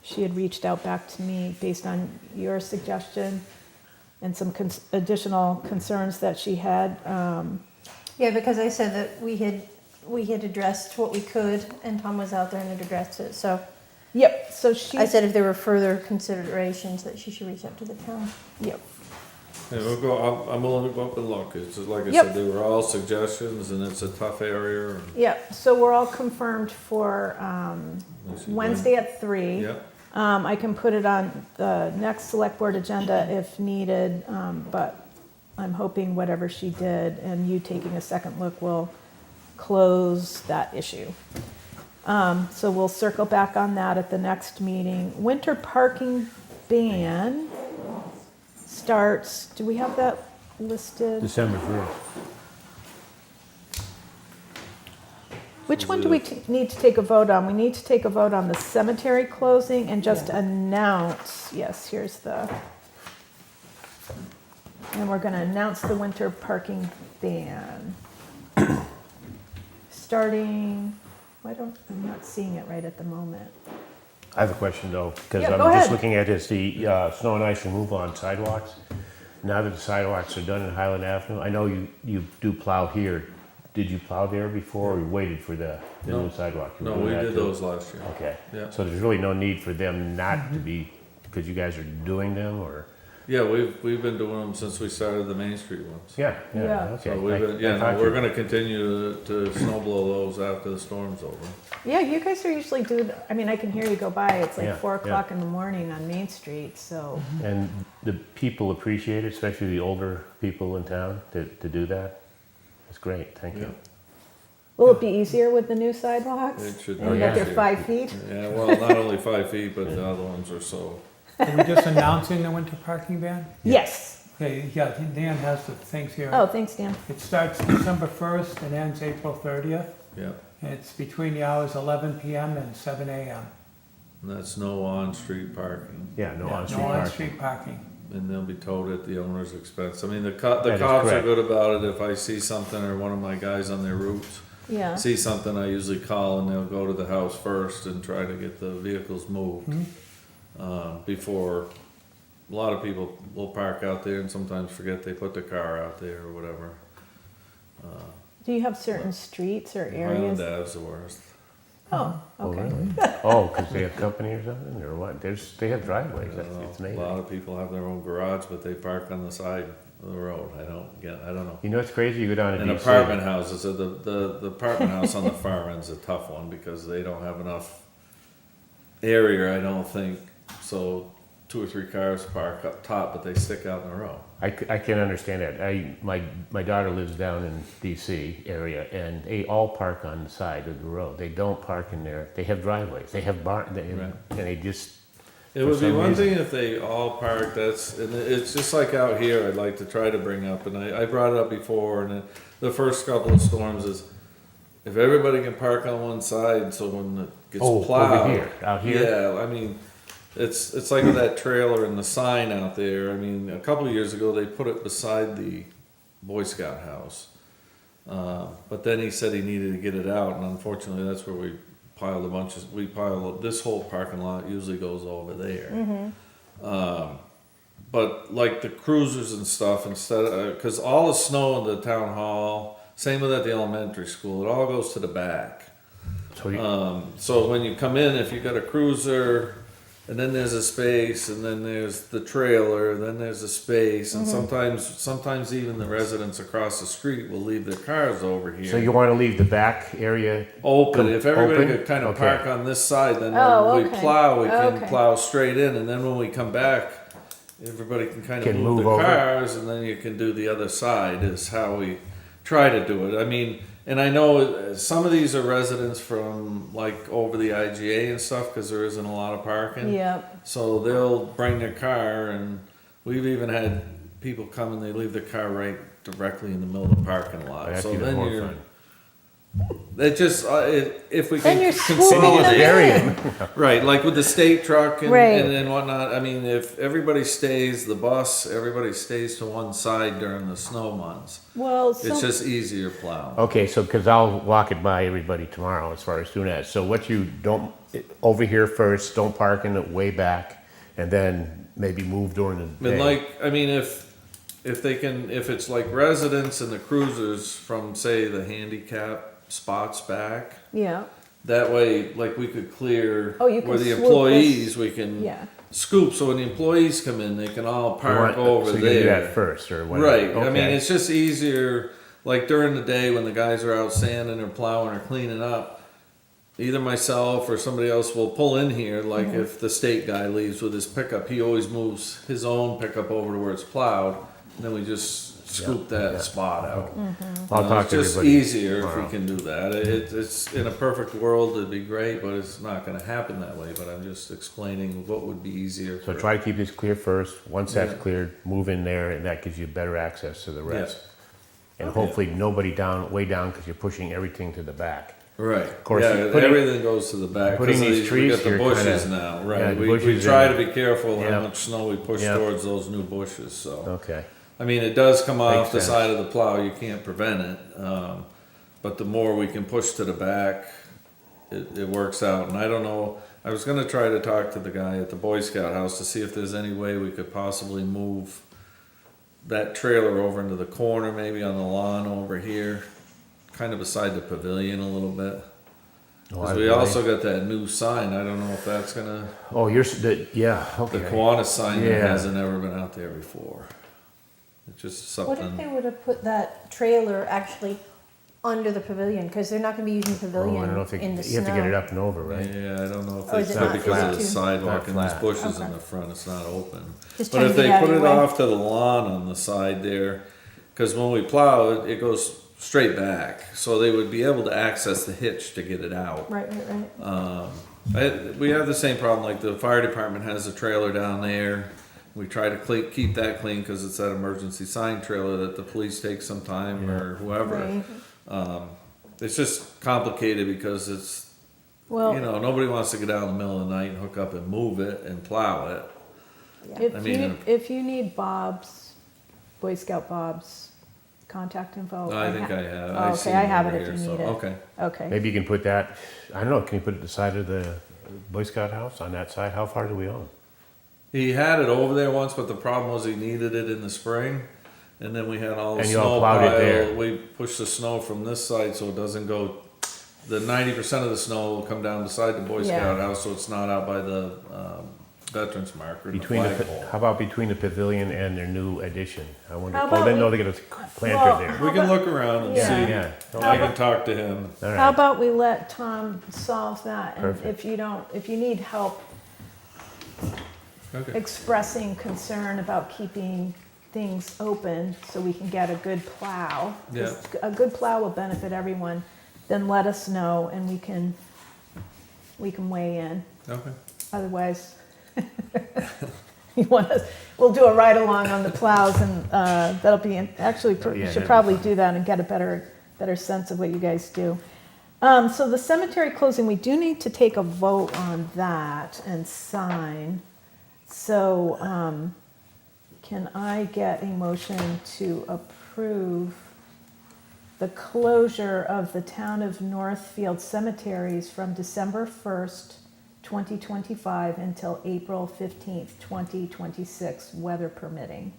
She had reached out back to me based on your suggestion and some additional concerns that she had. Yeah, because I said that we had addressed what we could, and Tom was out there and had addressed it. So Yep, so she. I said if there were further considerations that she should reach out to the town. Yep. Yeah, we'll go, I'm willing to go up and look. It's just like I Yep. said, they were all suggestions and it's a tough area. and- Yep, so we're all confirmed for Let's see, Wednesday at 3. Yep, I can put it on the next select board agenda if needed, but I'm hoping whatever she did and you taking a second look will close that issue. So we'll circle back on that at the next meeting. Winter parking ban starts, do we have that listed? December 1st. Which one do we need to take a vote on? We need to take a vote on the cemetery closing and just announce, yes, here's the, and we're gonna announce the winter parking ban. Starting, I'm not seeing it right at the moment. I have a question though, because Yeah, I'm go just ahead. looking at this, the snow and ice removal on sidewalks. Now that the sidewalks are done in Highland Avenue, I know you do plow here. Did you plow there before or you waited for the No. new sidewalk? You no, were we doing that did too? those last year. Okay. Yeah. So there's really no need for them not to be, because you guys are doing them or? Yeah, we've been doing them since we started the Main Street ones. Yeah, Yeah. okay. So we've been, I yeah, thought no, we're you- gonna continue to snow blow those after the storm's over. Yeah, you guys are usually I mean, I can hear you go by, it's like Yeah, 4 yeah. o'clock in the morning on Main Street, so. And the people appreciate it, especially the older people in town, to do that? It's great, thank you. Will it be easier with the new sidewalks? It should And be that they're easier. 5 feet? Yeah, well, not only 5 feet, but the other ones are so. Are we just announcing the winter parking ban? Yes. Okay, yeah, Dan has the things here. Oh, thanks, Dan. It starts December 1st and ends April 30th. Yeah, And it's between the hours 11 PM and 7 AM. and that's no on-street parking, Yeah, no Yeah, on-street No parking. on-street parking. and they'll be towed at the owner's expense. I mean, the That is cops are correct. good about it. If I see something or one of my guys on their routes Yeah. see something, I usually call and they'll go to the house first and try to get the vehicles moved. Before, a lot of people will park out there and sometimes forget they put the car out there or whatever. Do you have certain streets or Highland areas? Ave's the worst. Oh, Oh, okay. really? Oh, because they have company or something, or what? They have driveways, I that's, don't know. it's A amazing. lot of people have their own garage, but they park on the side of the road. I don't know. You know what's crazy? You go down to And DC. apartment houses, so the apartment house on the far end's a tough one because they don't have enough area, I don't think. So 2 or 3 cars park up top, but they stick out in the road. I can understand that. My daughter lives down in DC area, and they all park on the side of the road. They don't park in there. They have driveways. They have Right. and they just. It For would be some one reason. thing if they all parked, and it's just like out here, I'd like to try to bring up, and I brought it up before, and the first couple of storms is, if everybody can park on one side, so when it gets Oh, plowed. over here, out here? Yeah, I mean, it's like with that trailer and the sign out there, I mean, a couple of years ago, they put it beside the Boy Scout house. But then he said he needed to get it out, and unfortunately, that's where we piled this whole parking lot usually goes over there. But like the cruisers and stuff, because all the snow in the town hall, same with at the elementary school, it all goes to the back. So you, So when you come in, if you got a cruiser, and then there's a space, and then there's the trailer, and then there's a space, and sometimes even the residents across the street will leave their cars over here. so you want to leave the back area Open. If everybody open? could kind of Okay. park on this side, then Oh, when we okay. plow, we can Okay. plow straight in, and then when we come back, everybody can kind of Can move move the over. cars, and then you can do the other side. Is how we try to do it. I mean, and I know some of these are residents from like over the IGA and stuff because there isn't a lot of parking. Yep. So they'll bring their car, and we've even had people come and they leave their car right directly in the middle of the parking lot. That's So even then more you're, fun. it just, if we Then can you're swooping consolidate. them in. Right, like with the state truck and, Right. and whatnot, I mean, if everybody stays, the bus, everybody stays to one side during the snow months. Well, It's so, just easier plow. Okay, so, because I'll walk it by everybody tomorrow as far as doing that. So what you don't, over here first, don't park in the way back, and then maybe move during the I mean, day. like, I mean, if they can, if it's like residents and the cruisers from, say, the handicap spots back, yeah, that way, like, we could clear Oh, you can where the swoop employees, we can yeah. scoop, so when the employees come in, they can all You park want- over so you're gonna do there. that first, or whatever? Right, I mean, Okay. it's just easier, like during the day when the guys are out sanding or plowing or cleaning up, either myself or somebody else will pull in here, like Mm-hmm. if the state guy leaves with his pickup, he always moves his own pickup over to where it's plowed, and then we just scoop that yeah. spot out. I'll talk to It's just everybody easier if we tomorrow. can do that. It's, in a perfect world, it'd be great, but it's not gonna happen that way, but I'm just explaining what would be easier. So for- try to keep this clear first. Once that's Yeah. cleared, move in there, and that gives you better access to the rest. And Okay. hopefully nobody way down, because you're pushing everything to the back. Right. Of course, Yeah, putting- everything goes to the back. putting 'cause these we trees got the here bushes kinda- now, yeah, right? the We bushes try and- to be careful Yeah. how much snow we push Yeah. towards those new bushes, so. Okay. I mean, it does come off Makes the sense. side of the plow, you can't prevent it. But the more we can push to the back, it works out. And I don't know, I was gonna try to talk to the guy at the Boy Scout house to see if there's any way we could possibly move that trailer over into the corner, maybe on the lawn over here, kind of beside the pavilion a little bit. Oh, Cause we also got that new sign, I don't know if that's gonna, Oh, yeah, the okay. Kiwanis sign that Yeah. hasn't ever been out there before. It's just What if they something, would have put that trailer actually under the pavilion? Because they're not going to be using the Oh, I pavilion don't know if they, in the you have to get it snow. up and over, right? yeah, I don't know if Oh, is it's it not not? because Is of it the too- sidewalk and these flat? bushes in Okay. the front, it's not open. Just But trying if to they get out of put your it way. off to the lawn on the side there, cause when we plow it, it goes straight back, so they would be able to access the hitch to get it out. Right, right, right. We have the same problem, like the fire department has a trailer down there. We try to keep that clean, cause it's that emergency sign trailer that the police take sometime or whoever. Right. It's just complicated because it's, well, you know, nobody wants to get out in the middle of the night and hook up and move it and plow it. if I mean, if you need Bob's, Boy Scout Bob's contact info. I think I have. Oh, I okay, see I have over it if here, you so- need it. Okay. Okay. Maybe you can put that, I don't know, can you put it at the side of the Boy Scout house on that side? How far do we own? He had it over there once, but the problem was he needed it in the spring. And then we had all the And you all snow plowed it pile. there. We pushed the snow from this side so it doesn't go, the 90% of the snow will come down beside the Boy Yeah. Scout house, so it's not out by the Veterans Marker and the Between the, flagpole. how about between the pavilion and their new addition? I wonder, How oh, about then, no, we- they got a Well, planter there. We can look around and Yeah. see. Yeah, I can talk to him. all How right. about we let Tom solve that, and Perfect. if you need help Okay. expressing concern about keeping things open so we can get a good plow. 'Cause a good plow will benefit everyone, then let us know and we can weigh in. Okay. Otherwise, you want us, we'll do a ride along on the plows and that'll be, actually, Oh, yeah, we that'd should be probably fun. do that and get a better sense of what you guys do. So the cemetery closing, we do need to take a vote on that and sign. So can I get a motion to approve the closure of the town of Northfield cemeteries from December 1st, 2025 until April 15th, 2026, weather permitting?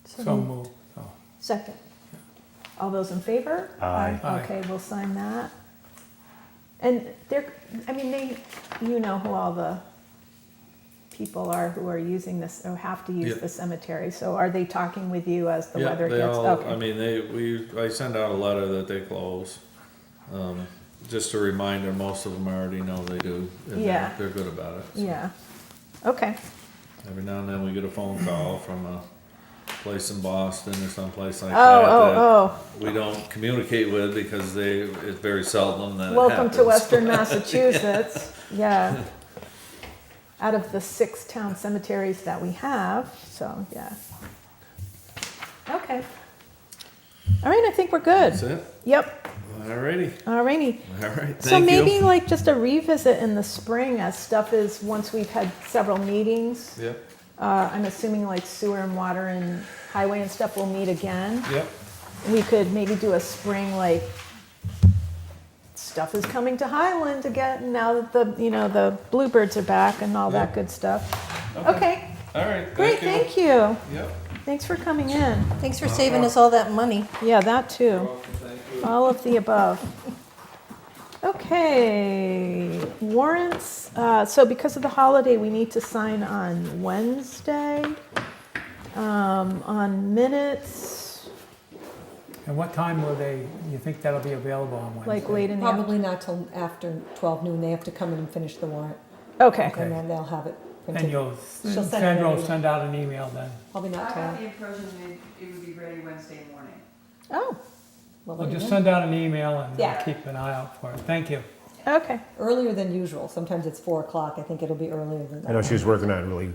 So moved. Oh. Second. All those in favor? Aye. Aye. Okay, we'll sign that. And you know who all the people are who are using this, or have to use Yeah. the cemetery. So are they talking with you as the Yeah, weather they gets? all, Okay. I mean, I send out a letter that they close. Just a reminder, most of them already know they do. And Yeah. They're good about it. so. Yeah. Okay. Every now and then we get a phone call from a place in Boston or someplace like that. Oh. that we don't communicate with because it's very seldom that it Welcome to happens. Western Massachusetts. Yeah. Out of the 6 town cemeteries that we have, so yeah. Okay. All right, I think we're good. That's it? Yep, Alrighty. all righty. All right, So thank maybe you. like just a revisit in the spring as stuff is, once we've had several meetings. Yep, I'm assuming like sewer and water and highway and stuff will meet again. yep. We could maybe do a spring, like, stuff is coming to Highland again now that the bluebirds are back and all that good stuff. Okay, All right, great, thank you. Yep. Thanks for coming in. Thanks for saving us all that money. Yeah, that too. Welcome, thank you. All of the above. Okay, warrants. So because of the holiday, we need to sign on Wednesday. On minutes, And what time will you think that'll be available on Wednesday? like late in the Probably not till after 12 noon. They have to come in and finish the warrant. Okay, And then they'll have it printed. And She'll send Sandra it will out. send out an email then. Probably not I till. got the impression it would be ready Wednesday morning. oh, Well, We'll there just you go. send out an email and Yeah. keep an eye out for it. Thank you. okay. Earlier than usual. Sometimes it's 4 o'clock. I think it'll be earlier than that. I know she was working on it really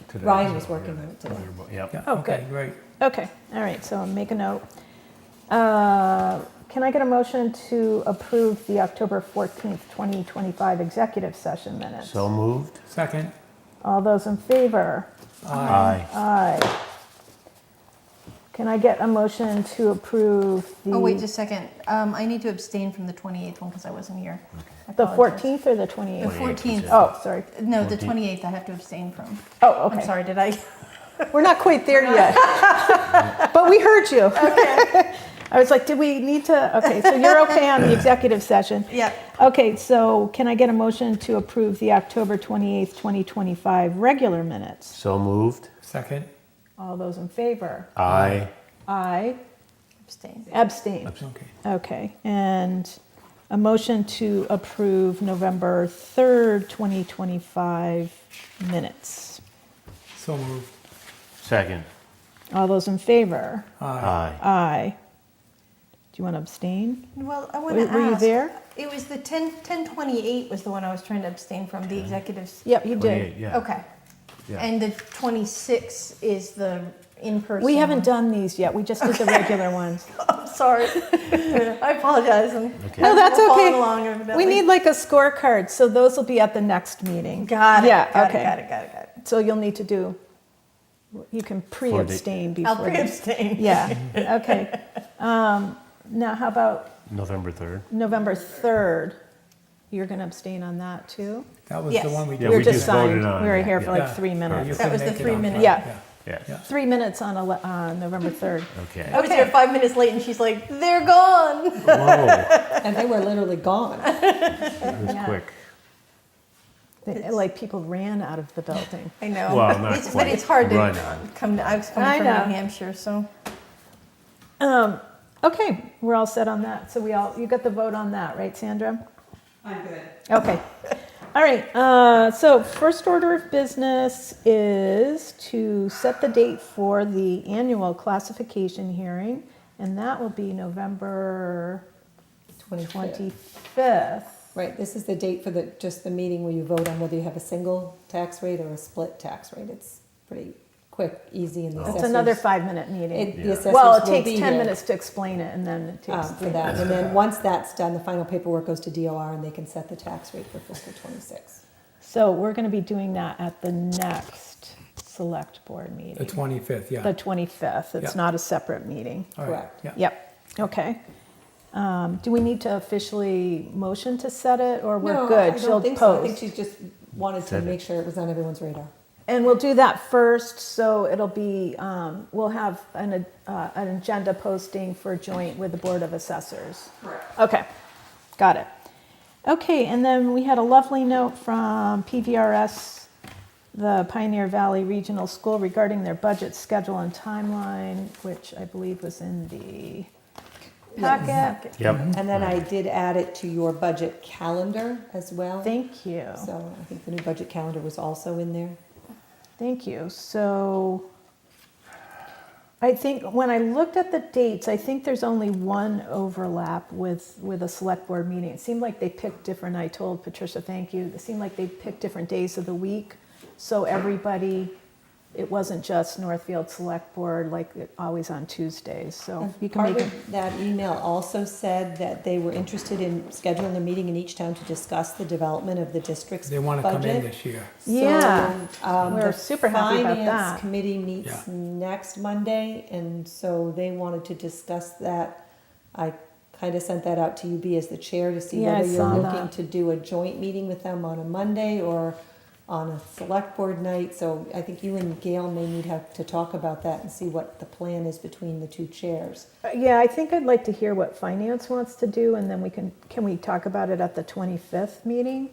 today. Ryan was working on it today. Yep. Yeah, Oh, okay, good. great. Okay, all right, so make a note. Can I get a motion to approve the October 14th, 2025 executive session minutes? So moved? Second, All those in favor? Aye. Aye. Can I get a motion to approve the? Oh, wait just a second. I need to abstain from the 28th one because I wasn't here. I The apologize. 14th or the The 28th? 14th. Oh, sorry. No, the 14th. 28th I have to abstain from. Oh, okay. I'm sorry, did I? We're not quite there yet. But we heard you. Okay. I was like, did we need to, okay, so you're okay on the executive session? Yeah. Okay, so can I get a motion to approve the October 28th, 2025 regular minutes? So moved? second, All those in favor? Aye. Aye. Abstain. Abstain. okay. Okay, and a motion to approve November 3rd, 2025 minutes. So moved. Second? All those in favor? Aye. Aye. Do you want to abstain? Well, I want Were to ask. you there? It was the 1028 was the one I was trying to abstain from, the executives. Yep, you 28, did. yeah. Okay. Yeah. And the 26 is the in-person. We haven't one. done these yet, we just did the regular ones. I'm sorry. I apologize. Okay. No, that's We're following okay. along We evidently. need like a scorecard, so those will be at the next meeting. Got it. Yeah, got okay. It, got it. Got it. Got it. So you'll need to do, you can pre-abstain before. I'll the- pre-abstain. Yeah, okay. Now, how about November 3rd? November 3rd? You're going to abstain on that too? That was Yes. the one we Yeah, did. We were we just just voted signed, on we were it, here for yeah. like 3 You minutes. That was couldn't the make it 3 on minutes. Yeah. Yeah. Yeah. 3 minutes on November 3rd. Okay. I was there 5 minutes late, and she's like, "They're gone." Whoa, And they were literally gone. that was Yeah. quick. Like people ran out of the building. I know. Well, not But quite. it's hard to Run. come. I was coming I from know. New Hampshire, so Okay, we're all set on that. So you got the vote on that, right, Sandra? I'm good. Okay. All right, so first order of business is to set the date for the annual classification hearing, and that will be November 25th. Right, this is the date for just the meeting where you vote on whether you have a single tax rate or a split tax rate. It's pretty quick, easy, and the assessors. It's another 5-minute meeting. The assessors Well, it will takes be 10 here, minutes to explain it, and then it takes for that. And then once that's done, the final paperwork goes to DOR and they can set the tax rate for fiscal '26. So we're going to be doing that at the next select board meeting. The 25th, yeah. The 25th. It's Yeah. not a separate meeting. All right, correct. yeah. Yep, okay. Do we need to officially motion to set it, or we're No, good? I She'll don't think so. I think post. she just wanted to Set it. make sure it was on everyone's radar. And we'll do that first, so it'll be, we'll have an agenda posting for joint with the Board of Assessors. Correct. Okay, got it. Okay, and then we had a lovely note from PVRS, the Pioneer Valley Regional School, regarding their budget schedule and timeline, which I believe was in the packet. Yep. And then I did add it to your budget calendar as well. Thank you. So I think the new budget calendar was also in there. Thank you. So I think when I looked at the dates, I think there's only one overlap with a select board meeting. It seemed like they picked different, I told Patricia, thank you, it seemed like they picked different days of the week. So everybody it wasn't just Northfield Select Board like always on Tuesdays. So you can Part make it. of that email also said that they were interested in scheduling a meeting in each town to discuss the development of the district's They want to come in budget. this year. Yeah, we're The super happy about Finance that. committee meets Yeah. next Monday, and so they wanted to discuss that. I kind of sent that out to you, B, as the chair, to see Yeah, I whether you're saw looking that. to do a joint meeting with them on a Monday or on a select board night. So I think you and Gail may need to talk about that and see what the plan is between the two chairs. Yeah, I think I'd like to hear what finance wants to do, and then can we talk about it at the 25th meeting?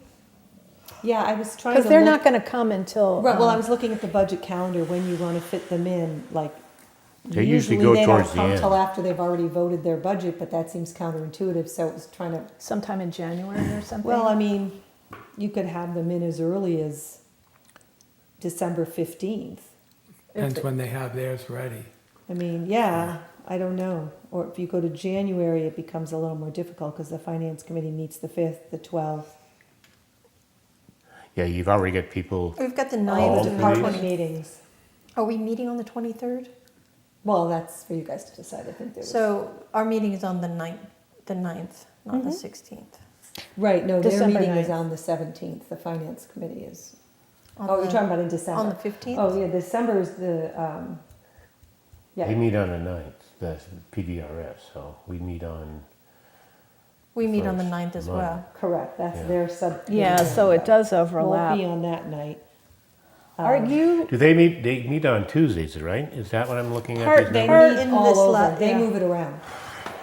Yeah, I was trying to Because they're look- not going to come until. Right, well, I was looking at the budget calendar, when you want to fit them in, like. They usually go they towards don't the come end. till after they've already voted their budget, but that seems counterintuitive, so it was trying to, Sometime in January or something? well, I mean, you could have them in as early as December 15th. Depends when they have theirs ready. I mean, yeah, I don't know. Or if you go to January, it becomes a little more difficult because the finance committee meets the 5th, the 12th. Yeah, you've already got people, We've got the All 9th the and the department 20th. meetings. Are we meeting on the 23rd? Well, that's for you guys to decide, I think there was. So our meeting is on the 9th, not the 16th. Right, no, their December meeting is 9th. on the 17th, the finance committee is. On Oh, you're the- talking about in December? On the 15th? Oh, yeah, December is the, they yeah, meet on the 9th, that's PDRS, so we meet on, We meet on the First 9th as Monday. well. correct, that's Yeah. their sub. Yeah, so it does Won't be overlap. on that night. Are you, do they meet on Tuesdays, right? Is that what I'm looking at? Part- these They numbers? meet in all this over, lot, they yeah. move it around.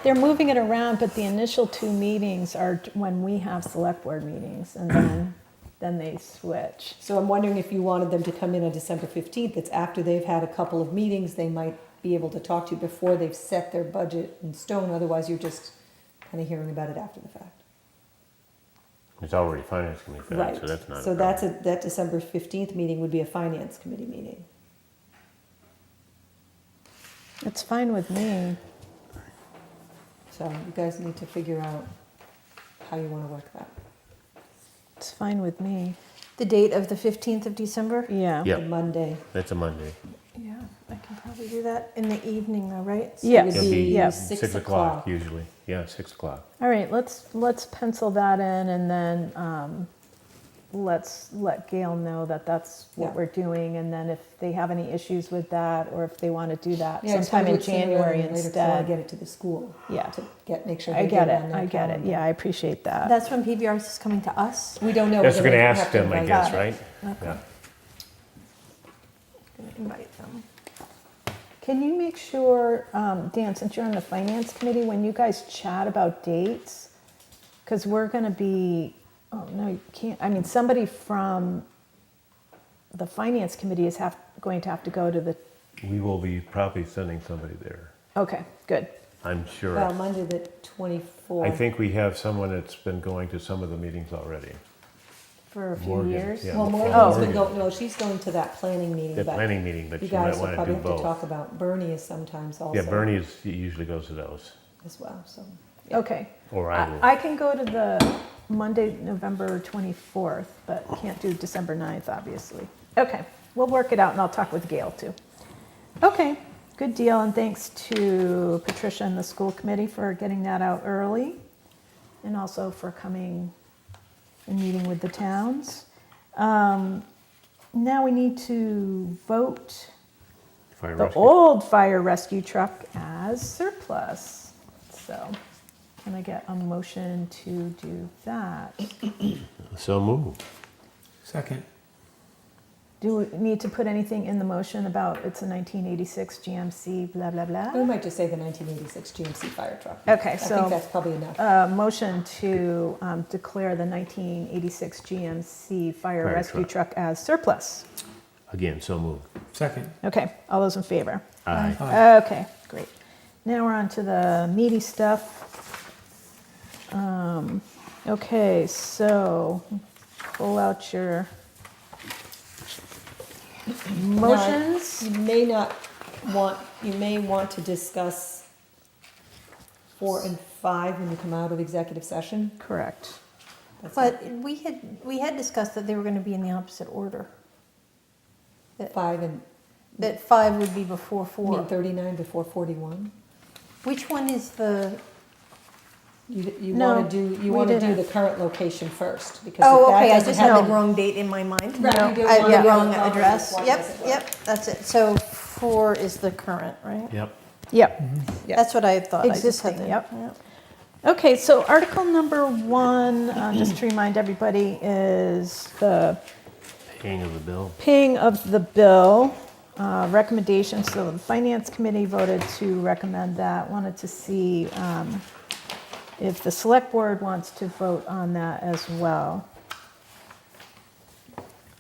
they're moving it around, but the initial two meetings are when we have select board meetings, and then they switch. So I'm wondering if you wanted them to come in on December 15th, it's after they've had a couple of meetings, they might be able to talk to you before they've set their budget in stone, otherwise you're just kind of hearing about it after the fact. It's already finance committee, for that, Right, so that's not a so problem. that December 15th meeting would be a finance committee meeting. It's fine with me. So you guys need to figure out how you want to work that. It's fine with me. The date of the 15th of December? Yeah. Yep. The Monday. That's a Monday. Yeah, I can probably do that in the evening though, right? So Yes. It would It'll be be yeah. 6 o'clock. usually, yeah, 6 o'clock. All right, let's pencil that in, and then let's let Gail know that that's what Yeah. we're doing, and then if they have any issues with that, or if they want to do that Yeah, I just sometime wanna in do it sooner rather January than later 'cause I want to instead. get it to the school. Yeah. To make sure I they get get it it, on their I get it. calendar. Yeah, I appreciate that. That's when PBRs is coming to us? We don't know. Yes, we're gonna have ask to them, I invite guess, them. right? Okay. Yeah. Gonna invite them. Can you make sure, Dan, since you're on the finance committee, when you guys chat about dates, because we're going to be, oh no, you can't, I mean, somebody from the finance committee is going to have to go to the, We will be probably sending somebody there, okay, good. I'm sure. Well, Monday the 24th. I think we have someone that's been going to some of the meetings already. For a few Morgan, years. yeah. Well, Morgan's Oh. been going, no, she's going to that planning meeting, The but planning meeting, but you you might guys will want to probably do have to talk both. about, Bernie is sometimes also. Yeah, Bernie usually goes to those, As well, so. yeah. Okay. or I will. I can go to the Monday, November 24th, but can't do December 9th, obviously. Okay, we'll work it out, and I'll talk with Gail too. Okay, good deal, and thanks to Patricia and the school committee for getting that out early, and also for coming and meeting with the towns. Now we need to vote Fire the rescue. old fire rescue truck as surplus. So, can I get a motion to do that? So moved. Second. Do we need to put anything in the motion about it's a 1986 GMC, blah, blah, We blah? might just say the 1986 GMC fire truck. Okay, I so- think that's probably enough. Motion to declare the 1986 GMC fire Fire rescue truck as surplus. Again, so moved. Second. Okay, all those in favor? Aye. Okay, great. Now we're on to the meaty stuff. Okay, so pull out your motions. You may want to discuss 4 and 5 when you come out of executive session. Correct. That's But we had discussed that they were gonna be in the opposite order. 5 and That 5 would be before I mean, 4. 39 before 41? Which one is the, You No, want to do, you we want to do didn't. the current location first, because if oh, that okay, I doesn't just had the have. wrong date in my mind. Right, No, you do I- want the to wrong go address. why Yep, does it work? yep, that's it. So 4 is the current, right? Yep. Yep. Yeah. That's what I thought. I just had Existing, the- yep. Okay, so article number 1, just to remind everybody, is the Paying of the bill. paying of the bill. Recommendation, so the finance committee voted to recommend that. Wanted to see if the select board wants to vote on that as well.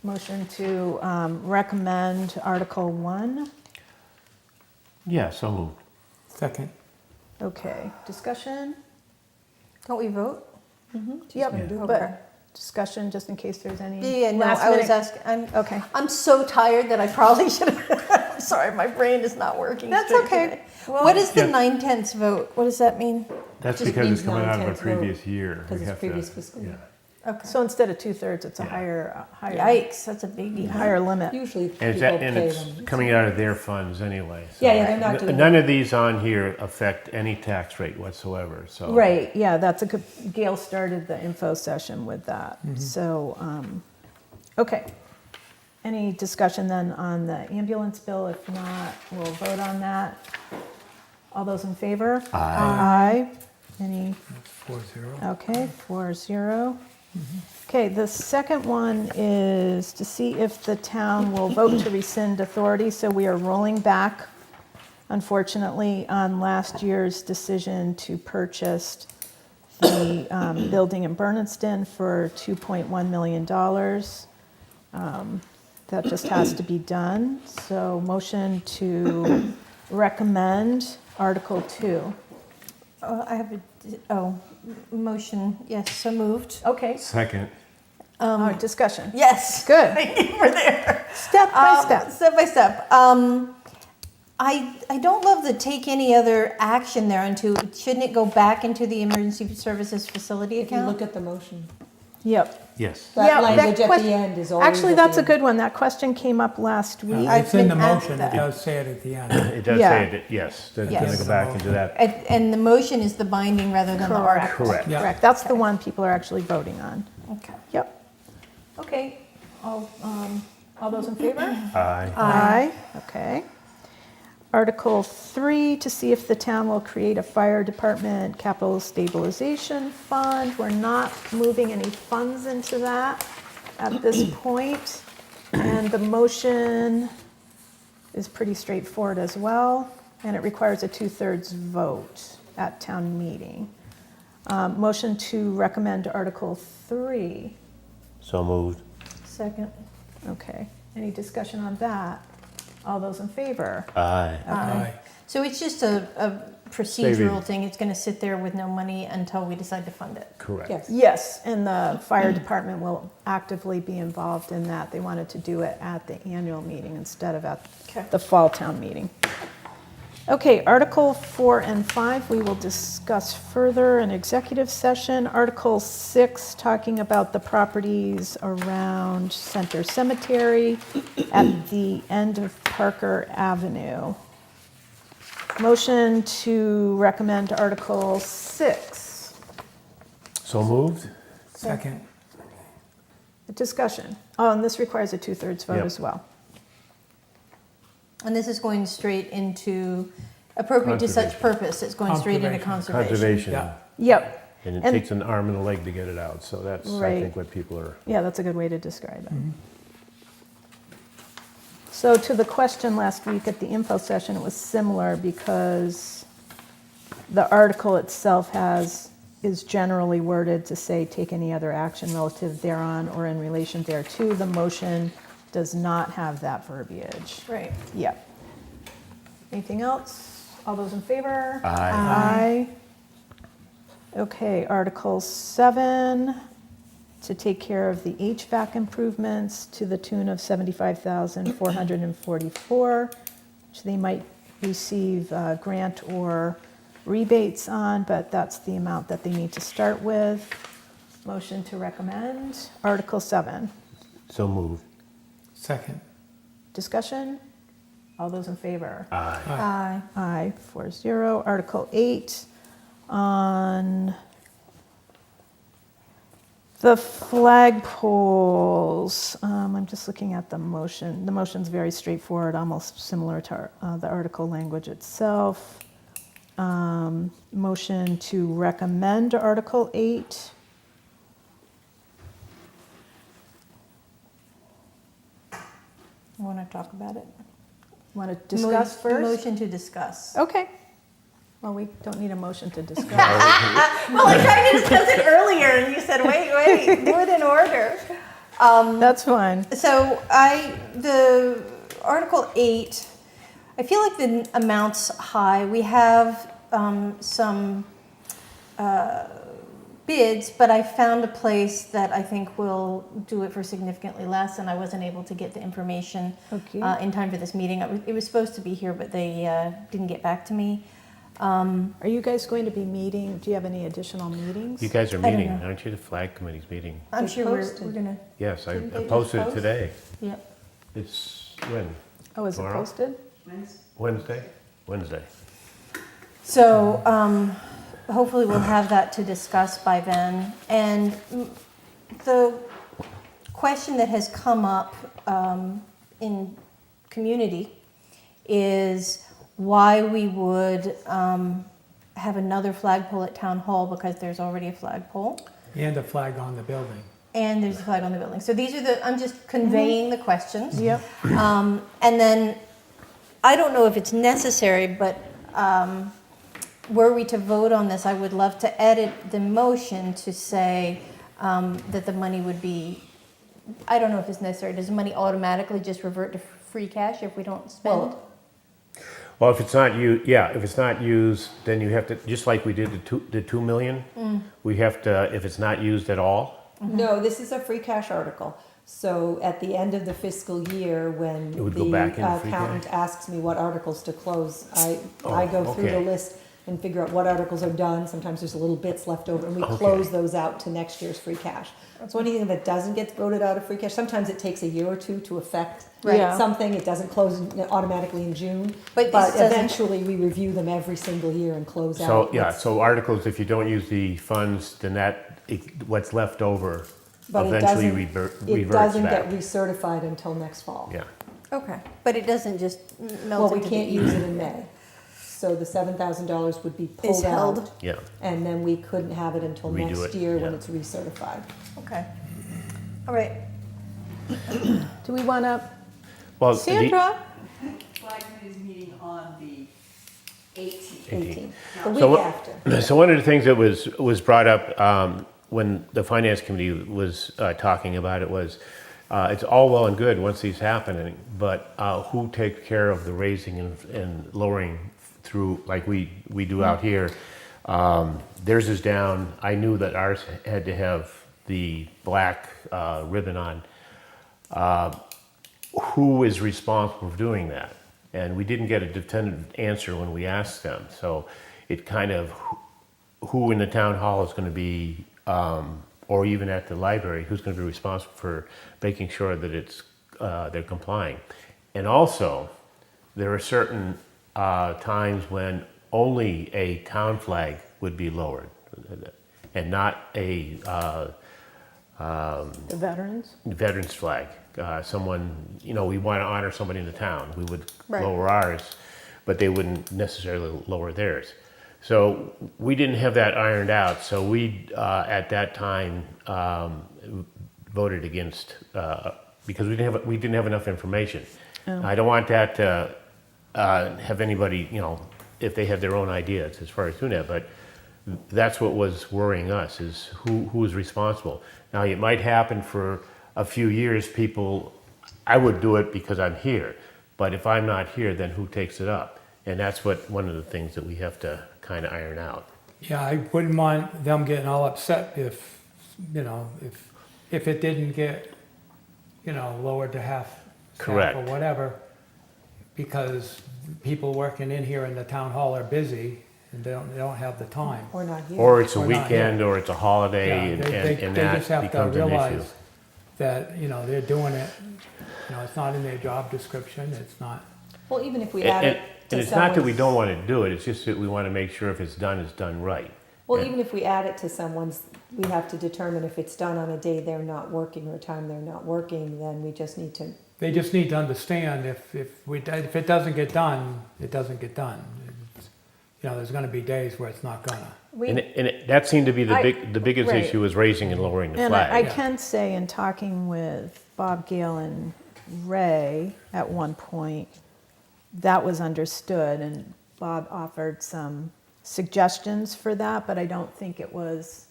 Motion to recommend Article 1. Yeah, so moved. Second. Okay, discussion? Don't we vote? Yep, Okay. but discussion, just in case there's any. Yeah, no, last I was minute- asking, Okay. I'm so tired that I probably should have, I'm sorry, my brain is not working That's straight okay. today. What is the Yeah. 9/10 vote? What does that mean? That's Just because it's means coming out of a 9/10 vote, previous year. because We it's have previous to, fiscal yeah. year. Okay. So instead of 2/3, it's a Yeah. higher, Yikes, that's a biggie. huh? higher limit. Usually And people it's, and pay it's them. coming out of their funds anyway. so- Yeah, they're not doing. None of these on here affect any tax rate whatsoever, so. Right, yeah, that's a good, Gail started the info session with that. So, okay. Any discussion then on the ambulance bill? If not, we'll vote on that. All those in favor? Aye. Any, 4-0. okay, 4-0. Okay, the second one is to see if the town will vote to rescind authority. So we are rolling back, unfortunately, on last year's decision to purchase the building in Bernardston for $2.1 million. That just has to be done. So motion to recommend Article 2. I have motion, yes, so moved. Okay, Second. discussion. Yes. Good. We're there. Step by step. Step by step. I don't love the take any other action there into, shouldn't it go back into the emergency services facility If you look account? at the motion, Yep. Yes. Yeah, that that language at quest- the end is always. Actually, at the that's a end. good one. That question came up last week. I've It's in the been asked motion, that. it does say it at the end. It does Yeah. say it, yes, they're gonna Yes. go back into that. And the motion is the binding rather than the Correct. article. Correct. Yeah. Correct. That's the one people are actually voting on. Okay. Yep. Okay. All those in favor? Aye. Aye. Okay. Article 3, to see if the town will create a fire department capital stabilization fund. We're not moving any funds into that at this point. And the motion is pretty straightforward as well, and it requires a 2/3 vote at town meeting. Motion to recommend Article 3. So moved. Second. Okay. Any discussion on that? All those in favor? Aye. Aye. So it's just a procedural Saving. thing. It's going to sit there with no money until we decide to fund it. Correct. Yes. Yes, and the fire department will actively be involved in that. They wanted to do it at the annual meeting instead of at Okay. the fall town meeting. Okay, Article 4 and 5, we will discuss further in executive session. Article 6, talking about the properties around Center Cemetery at the end of Parker Avenue. Motion to recommend Article 6. So moved? Second. Discussion. Oh, and this requires a 2/3 vote Yep. as well. And this is going straight into appropriate to such Conservation. purpose. It's going straight into conservation. Conservation. Yeah. Yep. And it And- takes an arm and a leg to get it out, so that's, I Right. think, what people are, Yeah, that's a good way to describe it. So to the question last week at the info session, it was similar because the article itself is generally worded to say, take any other action relative thereon or in relation thereto. The motion does not have that verbiage. Right. Yep. Anything else? All those in favor? Aye. Aye. Okay, Article 7, to take care of the HVAC improvements to the tune of $75,444, which they might receive grant or rebates on, but that's the amount that they need to start with. Motion to recommend. Article 7. so moved. Second. Discussion? All those in favor? Aye. Aye. Aye, 4-0. Article 8 on the flagpoles. I'm just looking at the motion. The motion's very straightforward, almost similar to the article language itself. Motion to recommend Article 8. Want to talk about it? Want to discuss first? Motion to discuss. Okay. Well, we don't need a motion to discuss. Well, I tried to discuss it earlier, and you said, wait, do it in order. That's fine. So the Article 8, I feel like the amount's high. We have some bids, but I found a place that I think will do it for significantly less, and I wasn't able to get the information Okay. in time for this meeting. It was supposed to be here, but they didn't get back to me. Are you guys going to be meeting? Do you have any additional meetings? You guys are I don't meeting, know. aren't you? The flag committee's meeting. I'm It's sure we're posted. gonna, Yes, I Didn't they just posted it post? today. yeah. It's when? Oh, is it Tomorrow? posted? Wednesday? Wednesday. So hopefully we'll have that to discuss by then. And the question that has come up in community is why we would have another flagpole at Town Hall, because there's already a flagpole And a flag on the building. and there's a flag on the building. So these are I'm just conveying the questions. Yep. And then, I don't know if it's necessary, but were we to vote on this, I would love to edit the motion to say that the money would be, I don't know if it's necessary. Does the money automatically just revert to free cash if we don't spend it? Well, if it's not used, if it's not used, then you have to, just like we did the 2 million, we have to, if it's not used at all, No, this is a free cash article. So at the end of the fiscal year, when It would go the back into free accountant asks me what articles to close, I go through the okay. list and figure out what articles are done. Sometimes there's little bits left over, and we Okay. close those out to next year's free cash. So anything that doesn't get voted out of free cash, sometimes it takes a year or two to affect Right. Yeah. something. It doesn't close automatically in June, But but this doesn't- eventually we review them every single year and close so, out. yeah, what's- so articles, if you don't use the funds, then what's left over But it eventually doesn't- It reverts doesn't back. get recertified until next fall. Yeah, Okay, but it doesn't just melt Well, we into the can't use it in May. So the $7,000 would be pulled held. out, yeah. and then we couldn't have it until Redo next it, year when yeah. it's recertified. Okay. All right. Do we want to, Well, Sandra? Flag committee's meeting on the 18th. 18, the So week what- after. So one of the things that was brought up when the finance committee was talking about it was, it's all well and good once these happen, but who takes care of the raising and lowering through, like we do out here? Theirs is down. I knew that ours had to have the black ribbon on. Who is responsible for doing that? And we didn't get a definitive answer when we asked them. So it kind of, who in the town hall is going to be, or even at the library, who's going to be responsible for making sure that they're complying. And also, there are certain times when only a town flag would be lowered, and not a The veterans? veterans flag. Someone, we want to honor somebody in the town. We would Right. lower ours, but they wouldn't necessarily lower theirs. So we didn't have that ironed out. So we, at that time, voted against because we didn't have enough information. I don't want that to have anybody, if they have their own ideas as far as doing that, but that's what was worrying us, is who is responsible. Now, it might happen for a few years, I would do it because I'm here, but if I'm not here, then who takes it up? And that's one of the things that we have to kind of iron out. Yeah, I wouldn't want them getting all upset if it didn't get, lowered to half staff Correct. or whatever, because people working in here in the town hall are busy and they don't have the time. Or not here. Or it's a Or not weekend, or it's a holiday, Yeah, and they that just have to becomes an issue. realize that, they're doing it, it's not in their job description, it's not, Well, even if we add it to And it's not that we someone's- don't want to do it, it's just that we want to make sure if it's done right. Well, And- even if we add it to someone's, we have to determine if it's done on a day they're not working or a time they're not working, then we just need to, They just need to understand if it doesn't get done, it doesn't get done. It's- You know, there's gonna be days where it's not gonna. That seemed to be I- the biggest right. issue was raising and lowering the And I flag. can say in talking with Bob Gale and Ray at one point, that was understood, and Bob offered some suggestions for that, but I don't think it was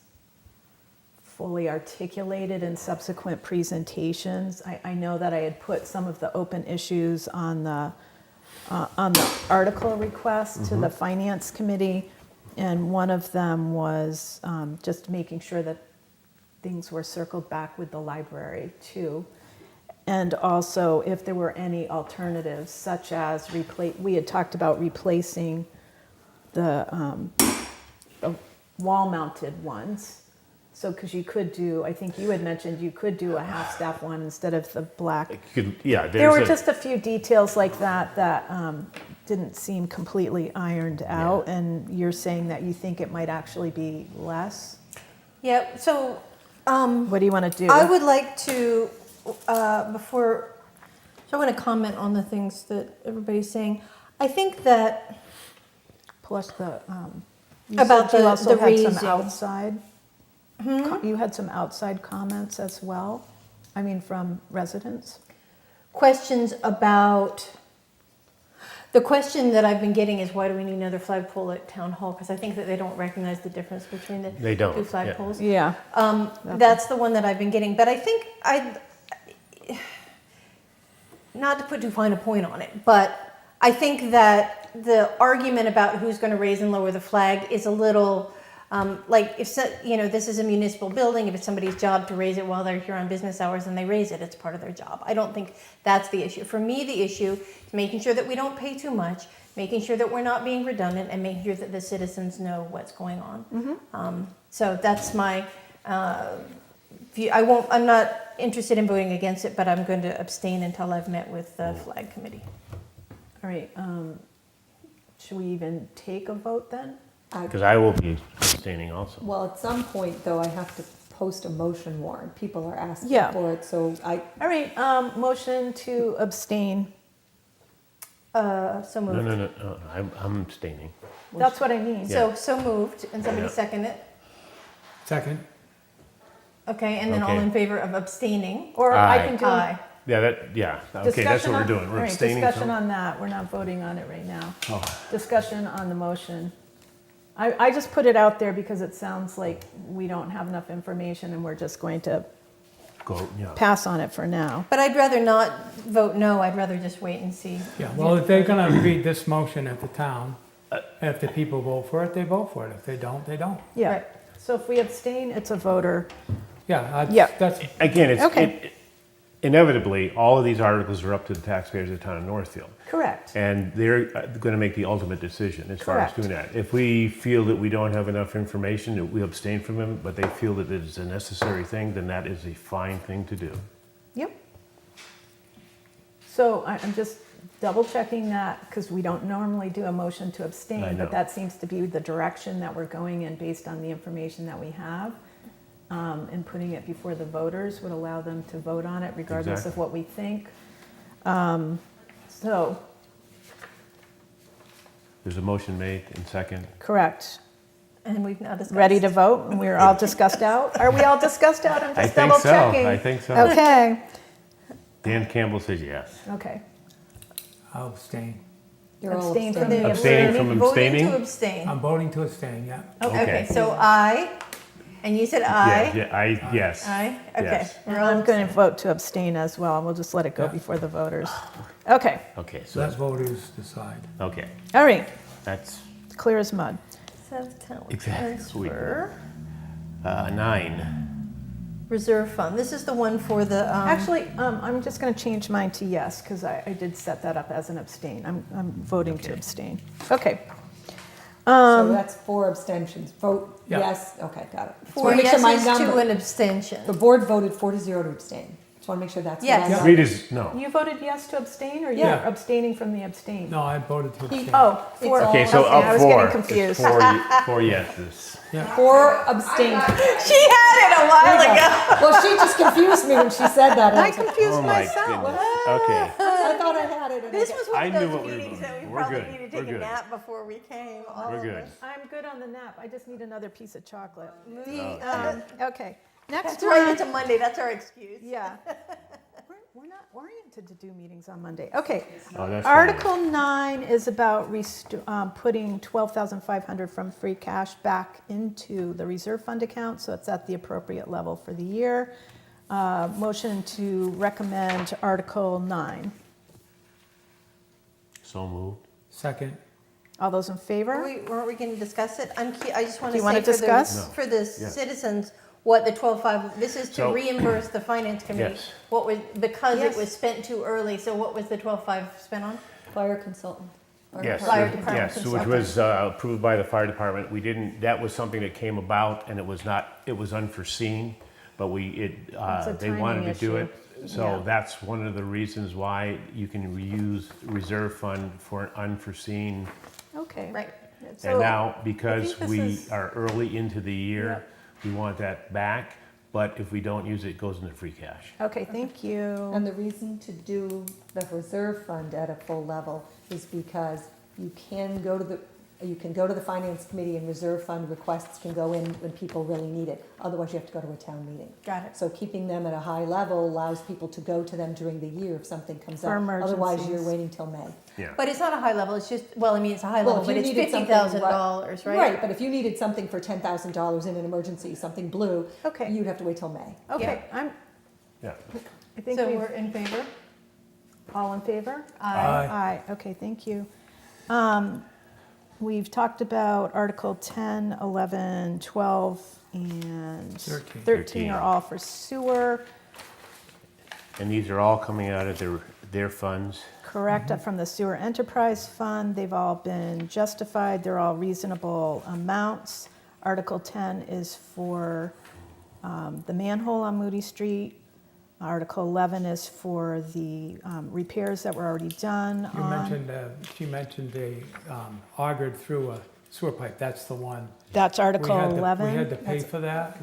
fully articulated in subsequent presentations. I know that I had put some of the open issues on the article request to the Finance Committee, and one of them was just making sure that things were circled back with the library too. And also if there were any alternatives, such as we had talked about replacing the wall-mounted ones. So, because you could do, I think you had mentioned you could do a half-staff one instead of the black. Yeah, There were there's just a few details like that that didn't seem completely ironed out, and you're saying that you think it might actually be less? Yeah, so What do you want to do? I would like to, so I want to comment on the things that everybody's saying. I think that Plus the, you About said you the also had some raising. outside, you had some outside comments as well? I mean, from residents? questions about, the question that I've been getting is why do we need another flagpole at Town Hall? Because I think that they don't recognize the difference between the They don't, two yeah. flagpoles. Yeah. That's the one that I've been getting, but I think not to put too fine a point on it, but I think that the argument about who's going to raise and lower the flag is a little, like if, this is a municipal building, if it's somebody's job to raise it while they're here on business hours and they raise it, it's part of their job. I don't think that's the issue. For me, the issue is making sure that we don't pay too much, making sure that we're not being redundant, and making sure that the citizens know what's going on. So that's my view. I'm not interested in voting against it, but I'm going to abstain until I've met with the flag committee. All right, should we even take a vote then? Because I will be abstaining also. well, at some point though, I have to post a motion warrant. People are asking Yeah. for it, so All right, motion to abstain. So No, moved. no, I'm abstaining. That's what I mean. So moved, and somebody Yeah. second it. Second, Okay, and then all Okay. in favor of abstaining? Or I Aye. can do Aye. Yeah, okay, that's what we're doing, we're abstaining. Discussion so- on that, we're not voting on it right now. Oh. Discussion on the motion. I just put it out there because it sounds like we don't have enough information and we're just going to Go, yeah. pass on it for now. But I'd rather not vote no, I'd rather just wait and see. yeah, well, if they're gonna read this motion at the town, if the people vote for it, they vote for it. If they don't, they don't. Yeah, Right. so if we abstain, it's a voter. Yeah, Yeah. that's, Again, Okay. inevitably, all of these articles are up to the taxpayers of the town of Northfield. Correct. And they're going to make the ultimate decision as far as Correct. doing that. If we feel that we don't have enough information, that we abstain from them, but they feel that it is a necessary thing, then that is a fine thing to do. Yep. So I'm just double checking that because we don't normally do a motion to I abstain, know. but that seems to be the direction that we're going in based on the information that we have. And putting it before the voters would allow them to vote on it regardless of Exactly. what we think. So, There's a motion made and second. correct. And we've now discussed. Ready to vote? And we're all discussed out? Are we all discussed out? I'm I just think double so, checking. I think so. Okay, Dan Campbell says yes. okay. I'll abstain. you're all Abstain from abstaining. the Abstaining from Voting abstaining? to abstain. I'm voting to abstain, yeah. Okay, so aye, and you said aye? Yes. Aye, okay. Yes. We're I'm all going to vote to abstain as well. We'll just let it go Yeah. before the voters. Okay, Okay, So let so, voters decide. okay, all right, that's clear as mud. South Town Exactly. transfer, 9. reserve fund. This is the one for the, Actually, I'm just going to change mine to yes, because I did set that up as an abstain. I'm voting to Okay. abstain. Okay. So that's 4 abstentions. Vote Yeah. yes, okay, got it. Just four wanna make sure my yeses to number- an abstention. The board voted 4-0 to abstain. Just want to make sure that's. Yes. what I'm Read is, no. You voted yes to abstain, or Yeah. you're abstaining from the abstain? No, I voted to abstain. Oh, four. It's all- Okay, so Okay, up I was four. getting It's confused. four yeses. For abstain. She had it a while ago. Well, she just confused me when she said that. and I was like, confused Oh my myself. goodness. Okay. I thought I had it. and I This didn't. was one I of knew those what we were meetings voting that we for. We're probably good. needed to We're take a good. nap before we came. all We're of good. us. I'm good on the nap. I just need another piece of chocolate. Oh. Okay, next That's right, one. it's a Monday, that's our excuse. Yeah. We're not oriented to do meetings on Monday. Okay. Oh, that's fine. Article 9 is about putting $12,500 from free cash back into the reserve fund account, so it's at the appropriate level for the year. Motion to recommend Article 9. So moved. Second. All those in favor? Weren't we going to discuss it? I just want Do to you wanna say discuss? for the Yeah. citizens, what the 12.5, this is to So- reimburse the finance committee. Yes. What was, because Yes. it was spent too early, so what was the 12.5 spent on? Fire consultant. Or Yes, Fire department yes, which consultant. was approved by the fire department. We didn't, that was something that came about and it was not, it was unforeseen, but a they wanted timing to do issue. it. Yeah. So that's one of the reasons why you can reuse reserve fund for an unforeseen. Okay. Right. So- And now, because think this we is- are early into the year, we want that back. But if we don't use it, it goes into free cash. Okay, thank you. And the reason to do the reserve fund at a full level is because you can go to the finance committee and reserve fund requests can go in when people really need it. Otherwise, you have to go to a town meeting. Got it. So keeping them at a high level allows people to go to them during the year if something comes For up. Otherwise, you're emergencies. waiting till May. Yeah. But it's not a high level, it's just, well, I mean, it's a high Well, level, if but you it's needed something, $50,000, right? Right, but if you needed something for $10,000 in an emergency, something blue, Okay. you'd have to wait till May. Okay, Yeah. I think So we've, we're in favor? all in favor? Aye. Aye, okay, thank you. We've talked about Article 10, 11, 12, and 13 are all for sewer, And these are all coming out of their funds. correct, up from the sewer enterprise fund. They've all been justified, they're all reasonable amounts. Article 10 is for the manhole on Moody Street. Article 11 is for the repairs that were already done You on. mentioned, she mentioned they augured through a sewer pipe, that's the one. That's Article We had to 11. pay for that,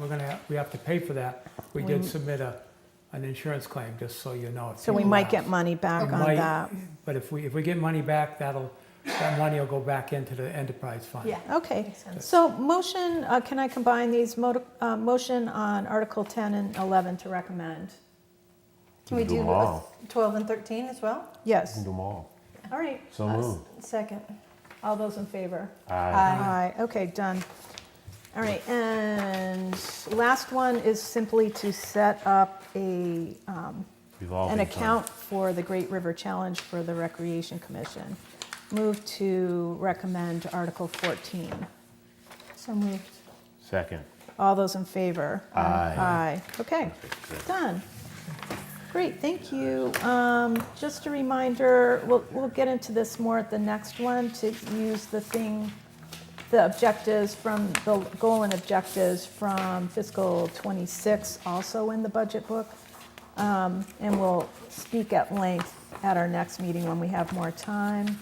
we have to pay for that. We We- did submit an insurance claim, just so you know. So we might get money back We on might, that. But if we get money back, that money will go back into the enterprise fund. Yeah. Okay, Makes sense. so motion, can I combine these? Motion on Article 10 and 11 to recommend. Can we Do do them all. 12 and 13 as well? Yes, Do them all. all right, So moved. Second. all those in favor? Aye. Aye, okay, done. All right, and last one is simply to set up an Revolving fund. account for the Great River Challenge for the Recreation Commission. Move to recommend Article 14. So moved. Second. All those in favor? Aye. Aye, okay, Good. done. Great, thank you. Just a reminder, we'll get into this more at the next one, to use the objectives from, the goal and objectives from fiscal '26 also in the budget book. And we'll speak at length at our next meeting when we have more time.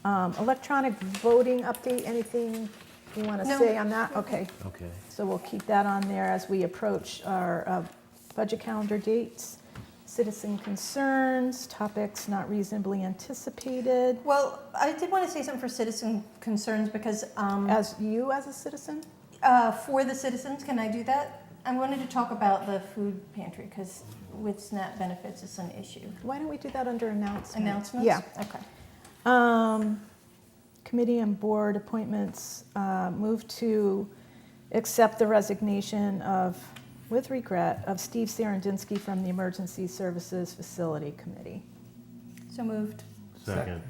Electronic voting update, anything you want to No. say on that? Okay. Okay. So we'll keep that on there as we approach our budget calendar dates. Citizen concerns, topics not reasonably anticipated. Well, I did want to say something for citizen concerns because As you as a citizen? for the citizens, can I do that? I wanted to talk about the food pantry because with SNAP benefits, it's an issue. Why don't we do that under announcements? Announcements? Yeah. Okay. Committee and board appointments, move to accept the resignation with regret, of Steve Sarandinsky from the Emergency Services Facility Committee. So moved. Second.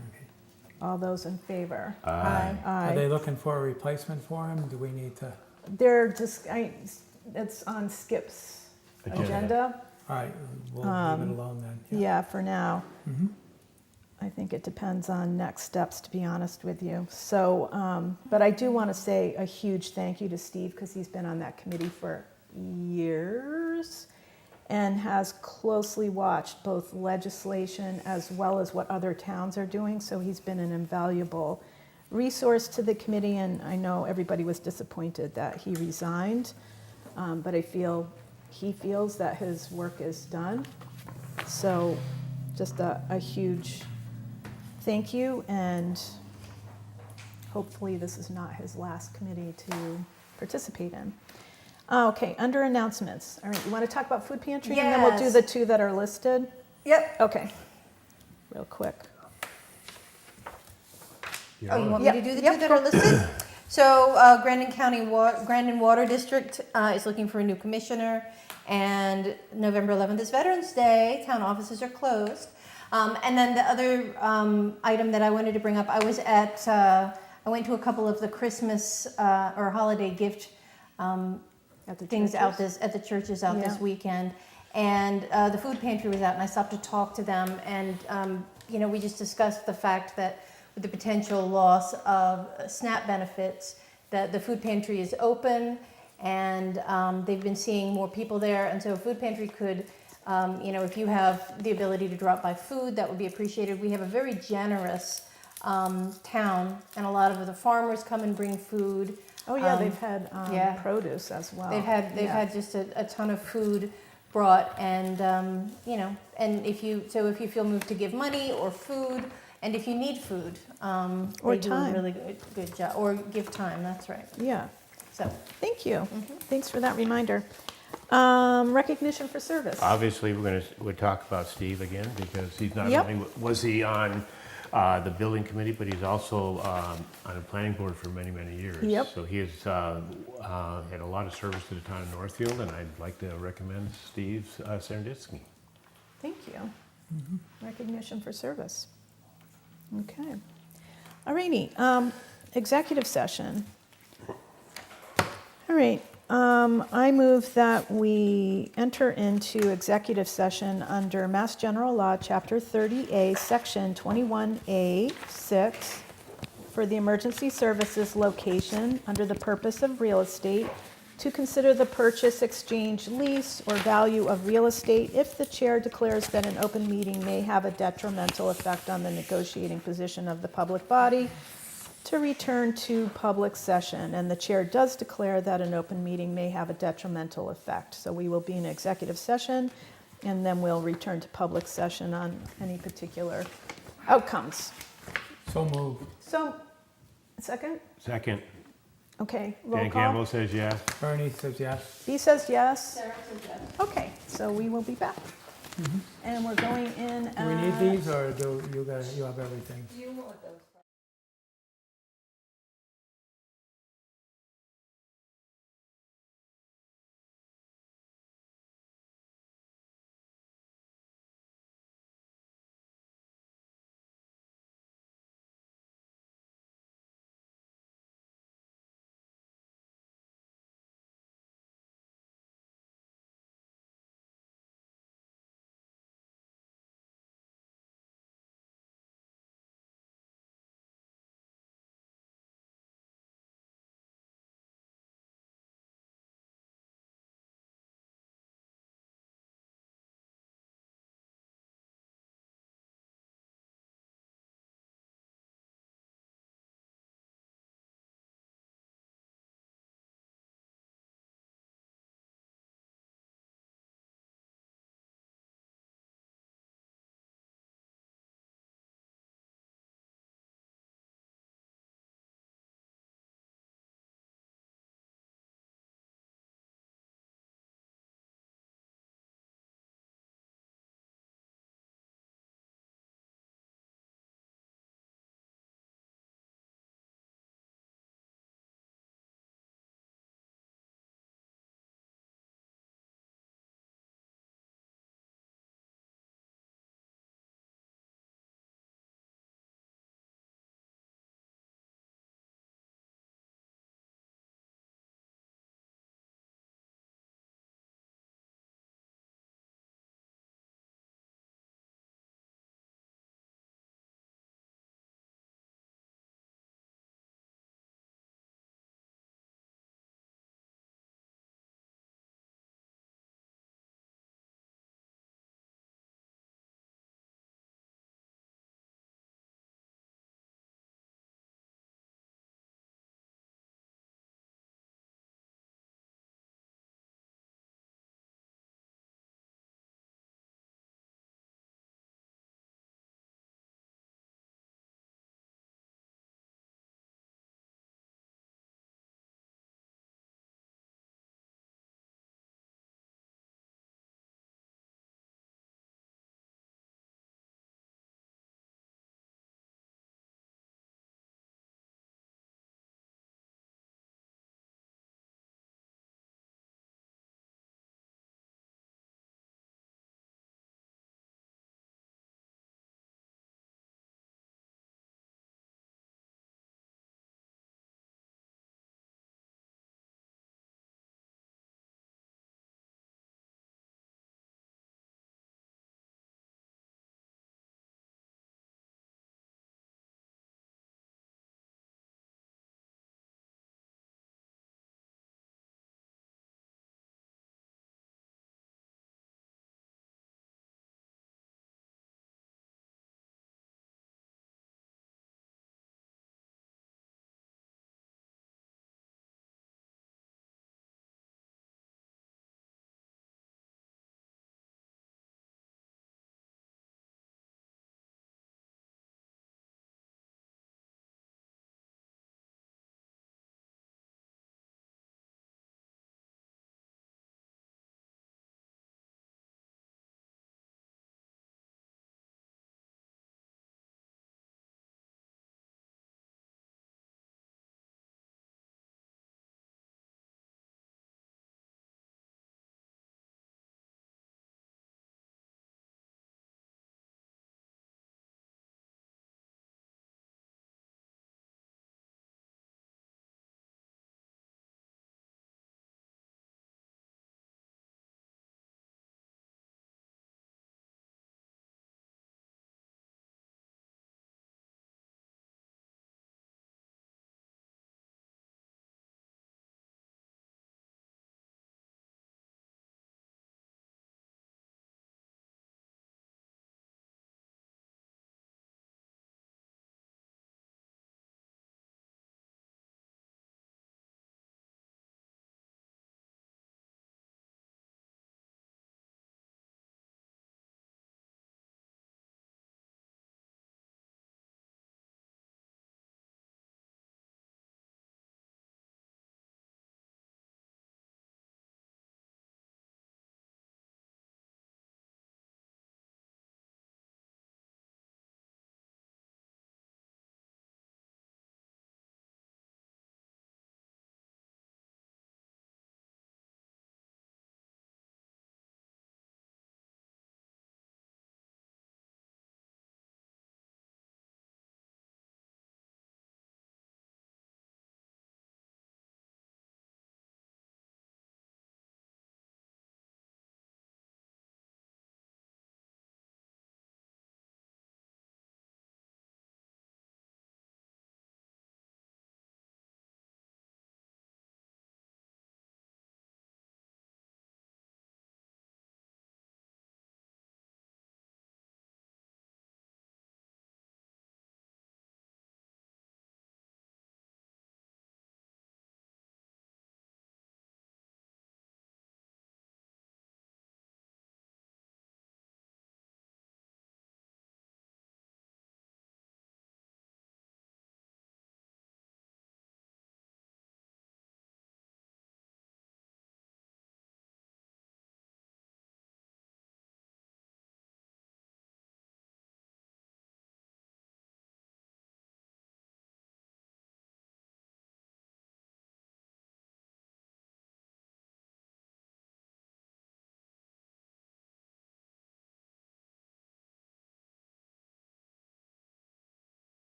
All those in favor? Aye. Are they Aye. looking for a replacement for him? Do we need to, They're just, it's on Skip's agenda. all right, we'll leave it alone then. Yeah, for now. Mhm. I think it depends on next steps, to be honest with you. So, but I do want to say a huge thank you to Steve, because he's been on that committee for years. and has closely watched both legislation as well as what other towns are doing. So he's been an invaluable resource to the committee, and I know everybody was disappointed that he resigned, but I feel he feels that his work is done. So just a huge thank you, and hopefully this is not his last committee to participate in. Okay, under announcements. All right, you want to talk about food pantry? And then we'll do Yes. the two that are listed? Yep. Okay, real quick. Oh, you want me Yep. to do the Yep, two that go. are listed? So Grandin Water District is looking for a new commissioner, and November 11th is Veterans Day. Town offices are closed. And then the other item that I wanted to bring up, I went to a couple of the Christmas or holiday gift At the things churches? at the churches out this Yeah. weekend, and the food pantry was out, and I stopped to talk to them, and we just discussed the fact that with the potential loss of SNAP benefits, that the food pantry is open, and they've been seeing more people there, and so a food pantry could, if you have the ability to drop by food, that would be appreciated. We have a very generous town, and a lot of the farmers come and bring food. Oh, yeah, they've had yeah. produce as well. They've Yeah. had just a ton of food brought, and and if you feel moved to give money or food, and if you need food, Or they do time. a really good job, or give time. That's right. Yeah, So thank you. Thanks for that reminder. Recognition for service. Obviously, we'll talk about Steve again, because he's not Yep. only, was he on the building committee, but he's also on a planning board for many, many years. Yep. So he has had a lot of service to the town of Northfield, and I'd like to recommend Steve Serenditsky. Thank you. Recognition for service. Okay. All righty, executive session. All right, I move that we enter into executive session under Mass General Law, Chapter 30A, Section 21A6, for the emergency services location under the purpose of real estate, to consider the purchase, exchange, lease, or value of real estate if the chair declares that an open meeting may have a detrimental effect on the negotiating position of the public body, to return to public session, and the chair does declare that an open meeting may have a detrimental effect. So we will be in executive session, and then we'll return to public session on any particular outcomes. So moved. So, second? Second, Okay, roll Dan call. Campbell says yes. Bernie says yes. B says yes. Okay, so we will be back. And we're going in. Do we need these, or do you have everything? You want those.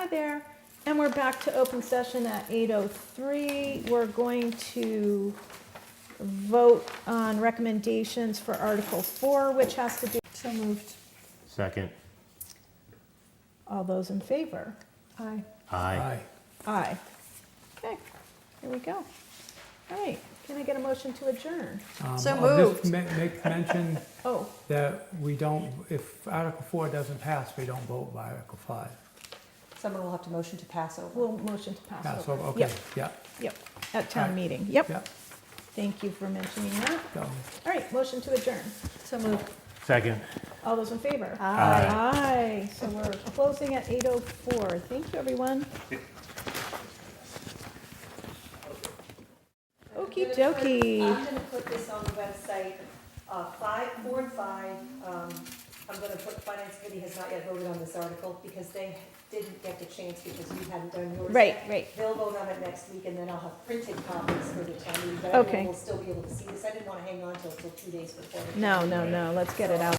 Hi there. And we're back to open session at 8:03. We're going to vote on recommendations for Article 4, which has to do. So moved. Second. All those in favor? Aye. Aye. Aye. Okay, here we go. All right, can I get a motion to adjourn? So I'll just moved. make mention Oh, that we don't, if Article 4 doesn't pass, we don't vote by Article 5. Someone will have to motion to pass over. we'll motion to pass Pass over. over, okay, Yep, yeah, yep, at town Alright. meeting. Yep, yeah. thank you for mentioning that. So, All right, motion to adjourn. So moved. Second. All those in favor? Aye. Aye, so we're closing at 8:04. Thank you, everyone. Okey dokey. I'm gonna put this on the website, 4 and 5, I'm gonna put, Finance Committee has not yet voted on this article, because they didn't get the chance, because you hadn't done yours. Right, yet. right. They'll vote on it next week, and then I'll have printed copies for the town meeting, but Okay. everyone will still be able to see this. I didn't wanna hang on till 2 days before. No, no, no, let's get it out.